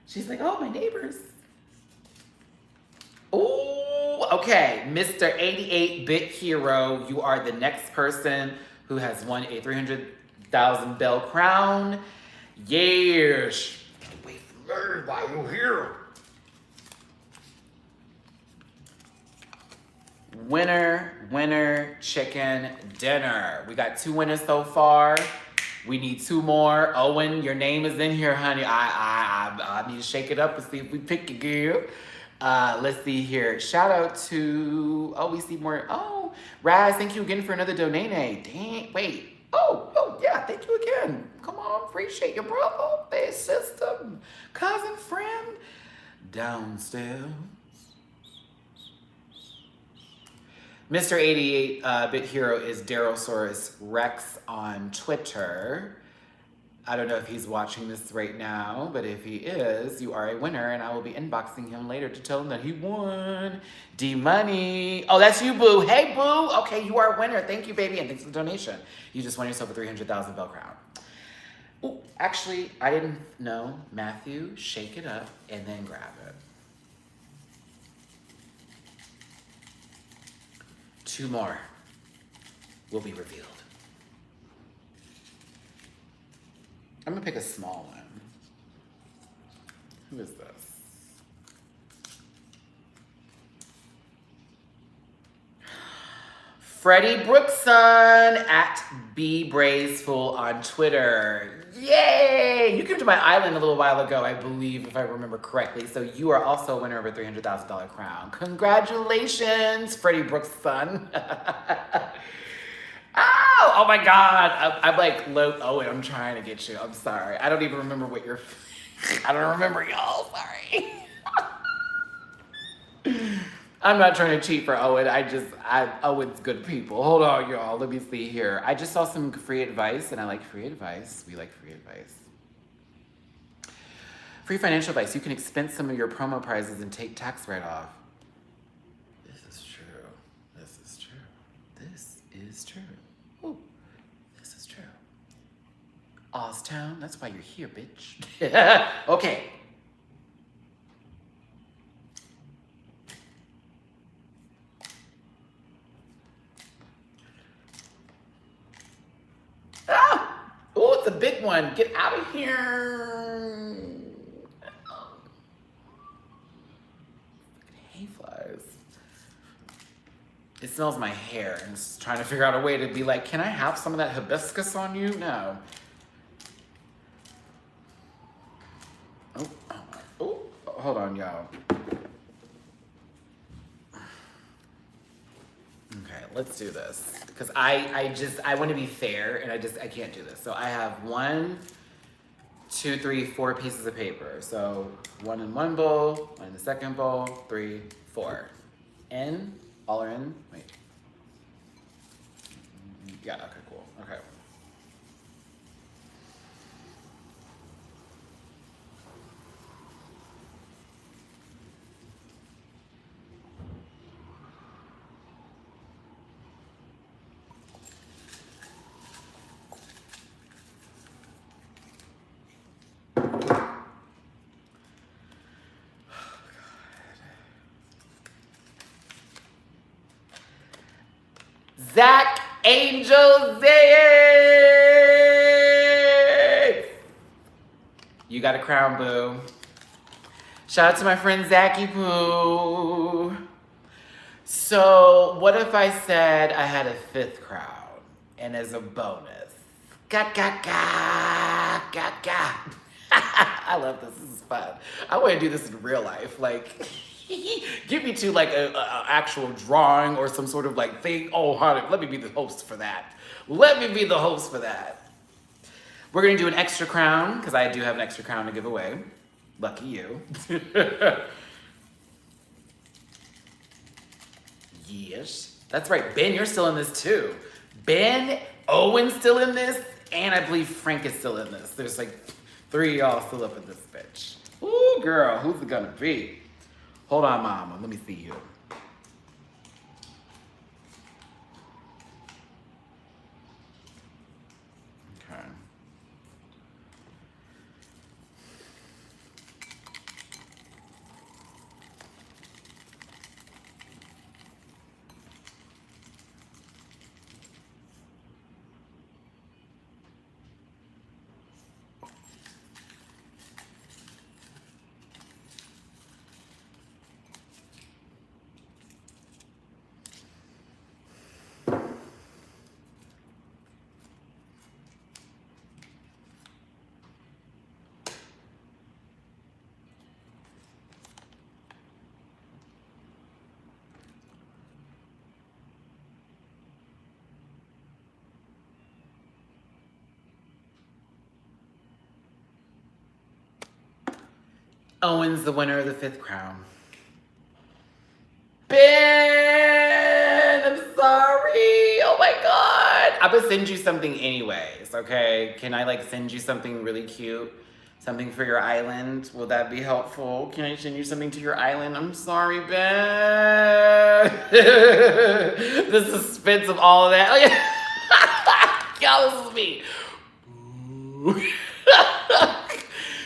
She's like, oh, my neighbors. Oh, okay. Mr. 88-Bit Hero, you are the next person who has won a 300,000 bell crown. Yes. Wait for me while you're here. Winner, chicken dinner. We got 2 winners so far. We need 2 more. Owen, your name is in here, honey. I need to shake it up and see if we pick again. Let's see here. Shout out to, oh, we see more. Oh, Raz, thank you again for another donate. Dang, wait. Oh, yeah, thank you again. Come on, appreciate your brother, their sister, cousin, friend, downstairs. Mr. 88-Bit Hero is Darylsaurus Rex on Twitter. I don't know if he's watching this right now, but if he is, you are a winner, and I will be inboxing him later to tell him that he won. D-Money. Oh, that's you, Boo. Hey, Boo. Okay, you are a winner. Thank you, baby, and thanks for the donation. You just won yourself a 300,000 bell crown. Oh, actually, I didn't know. Matthew, shake it up and then grab it. 2 more will be revealed. I'm gonna pick a small one. Who is this? Freddie Brookson at @BBrazeFull on Twitter. Yay! You came to my island a little while ago, I believe, if I remember correctly. So you are also a winner of a $300,000 crown. Congratulations, Freddie Brookson. Oh my God. I'm like, Owen, I'm trying to get you. I'm sorry. I don't even remember what you're, I don't remember y'all, sorry. I'm not trying to cheat for Owen. Owen's good people. Hold on, y'all. Let me see here. I just saw some free advice, and I like free advice. We like free advice. Free financial advice. You can expense some of your promo prizes and take tax write-off. This is true. This is true. This is true. Ooh, this is true. Oztown, that's why you're here, bitch. Okay. Ah! Oh, it's a big one. Get out of here. Hay flies. It smells my hair, and it's trying to figure out a way to be like, can I have some of that hibiscus on you? No. Oh, hold on, y'all. Okay, let's do this. Because I want to be fair, and I can't do this. So I have 1, 2, 3, 4 pieces of paper. So 1 in one bowl, 1 in the second bowl, 3, 4. In, all are in, wait. Yeah, okay, cool, okay. Zach Angel Zayek! You got a crown, boo. Shout out to my friend Zachy Poo. So, what if I said I had a 5th crown? And as a bonus, ga ga ga ga ga. I love this. This is fun. I want to do this in real life. Like, give me to like a actual drawing or some sort of like thing. Oh, honey, let me be the host for that. Let me be the host for that. We're gonna do an extra crown because I do have an extra crown to give away. Lucky you. Yes, that's right. Ben, you're still in this too. Ben, Owen's still in this, and I believe Frank is still in this. There's like 3 of y'all still up in this bitch. Ooh, girl, who's it gonna be? Hold on, mama. Let me see you. Okay. Owen's the winner of the 5th crown. Ben, I'm sorry. Oh my God. I'm gonna send you something anyways, okay? Can I like send you something really cute? Something for your island? Will that be helpful? Can I send you something to your island? I'm sorry, Ben. The suspense of all of that. Oh, yeah. Y'all, this is me.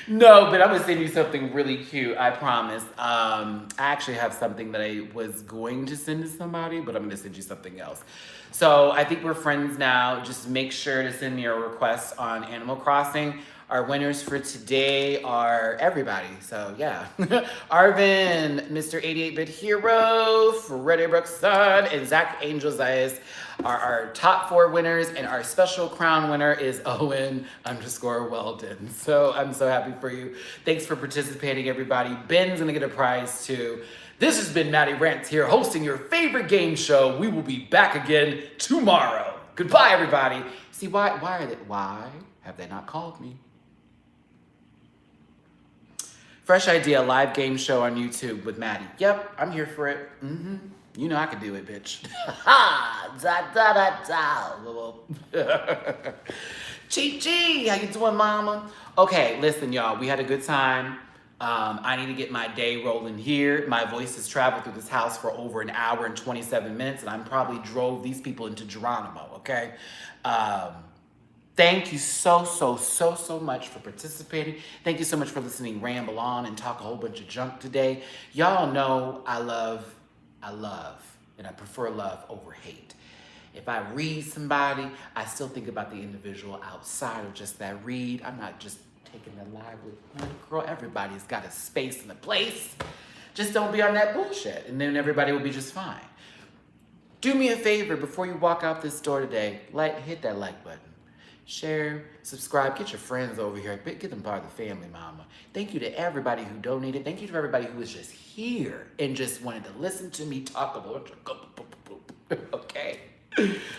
No, but I'm gonna send you something really cute, I promise. I actually have something that I was going to send to somebody, but I'm gonna send you something else. So I think we're friends now. Just make sure to send me a request on Animal Crossing. Our winners for today are everybody. So yeah, Arvin, Mr. 88-Bit Hero, Freddie Brooks' son, and Zach Angel's Eyes are our top 4 winners, and our special crown winner is Owen_Weldon. So I'm so happy for you. Thanks for participating, everybody. Ben's gonna get a prize too. This has been Matty Rants here, hosting your favorite game show. We will be back again tomorrow. Goodbye, everybody. See, why have they not called me? Fresh idea, live game show on YouTube with Matty. Yep, I'm here for it. You know I can do it, bitch. Ha! Da da da da. Chi-chi, how you doing, mama? Okay, listen, y'all, we had a good time. I need to get my day rolling here. My voice has traveled through this house for over an hour and 27 minutes, and I probably drove these people into Geronimo, okay? Thank you so much for participating. Thank you so much for listening, ramble on, and talk a whole bunch of junk today. Y'all know I love, and I prefer love over hate. If I read somebody, I still think about the individual outside of just that read. I'm not just taking the lively point. Girl, everybody's got a space and a place. Just don't be on that bullshit, and then everybody will be just fine. Do me a favor before you walk out this door today. Hit that like button. Share, subscribe, get your friends over here. Get them part of the family, mama. Thank you to everybody who donated. Thank you to everybody who was just here and just wanted to listen to me talk about okay?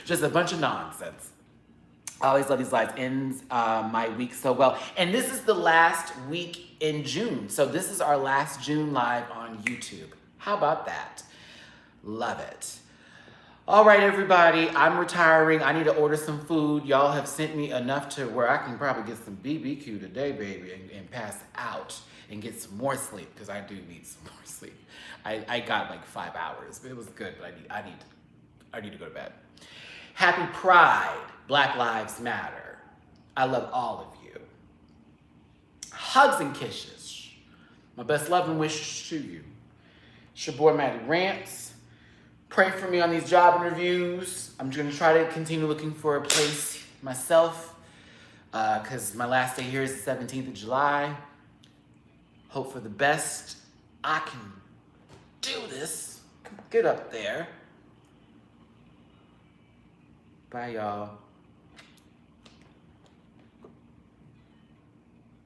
Just a bunch of nonsense. I always love these lives. Ends my week so well. And this is the last week in June. So this is our last June live on YouTube. How about that? Love it. All right, everybody, I'm retiring. I need to order some food. Y'all have sent me enough to where I can probably get some BBQ today, baby, and pass out and get some more sleep, because I do need some more sleep. I got like 5 hours, but it was good, but I need to go to bed. Happy Pride. Black Lives Matter. I love all of you. Hugs and kisses. My best love and wishes to you. It's your boy, Matty Rants. Pray for me on these job interviews. I'm going to try to continue looking for a place myself, because my last day here is the 17th of July. Hope for the best. I can do this. Get up there. Bye, y'all.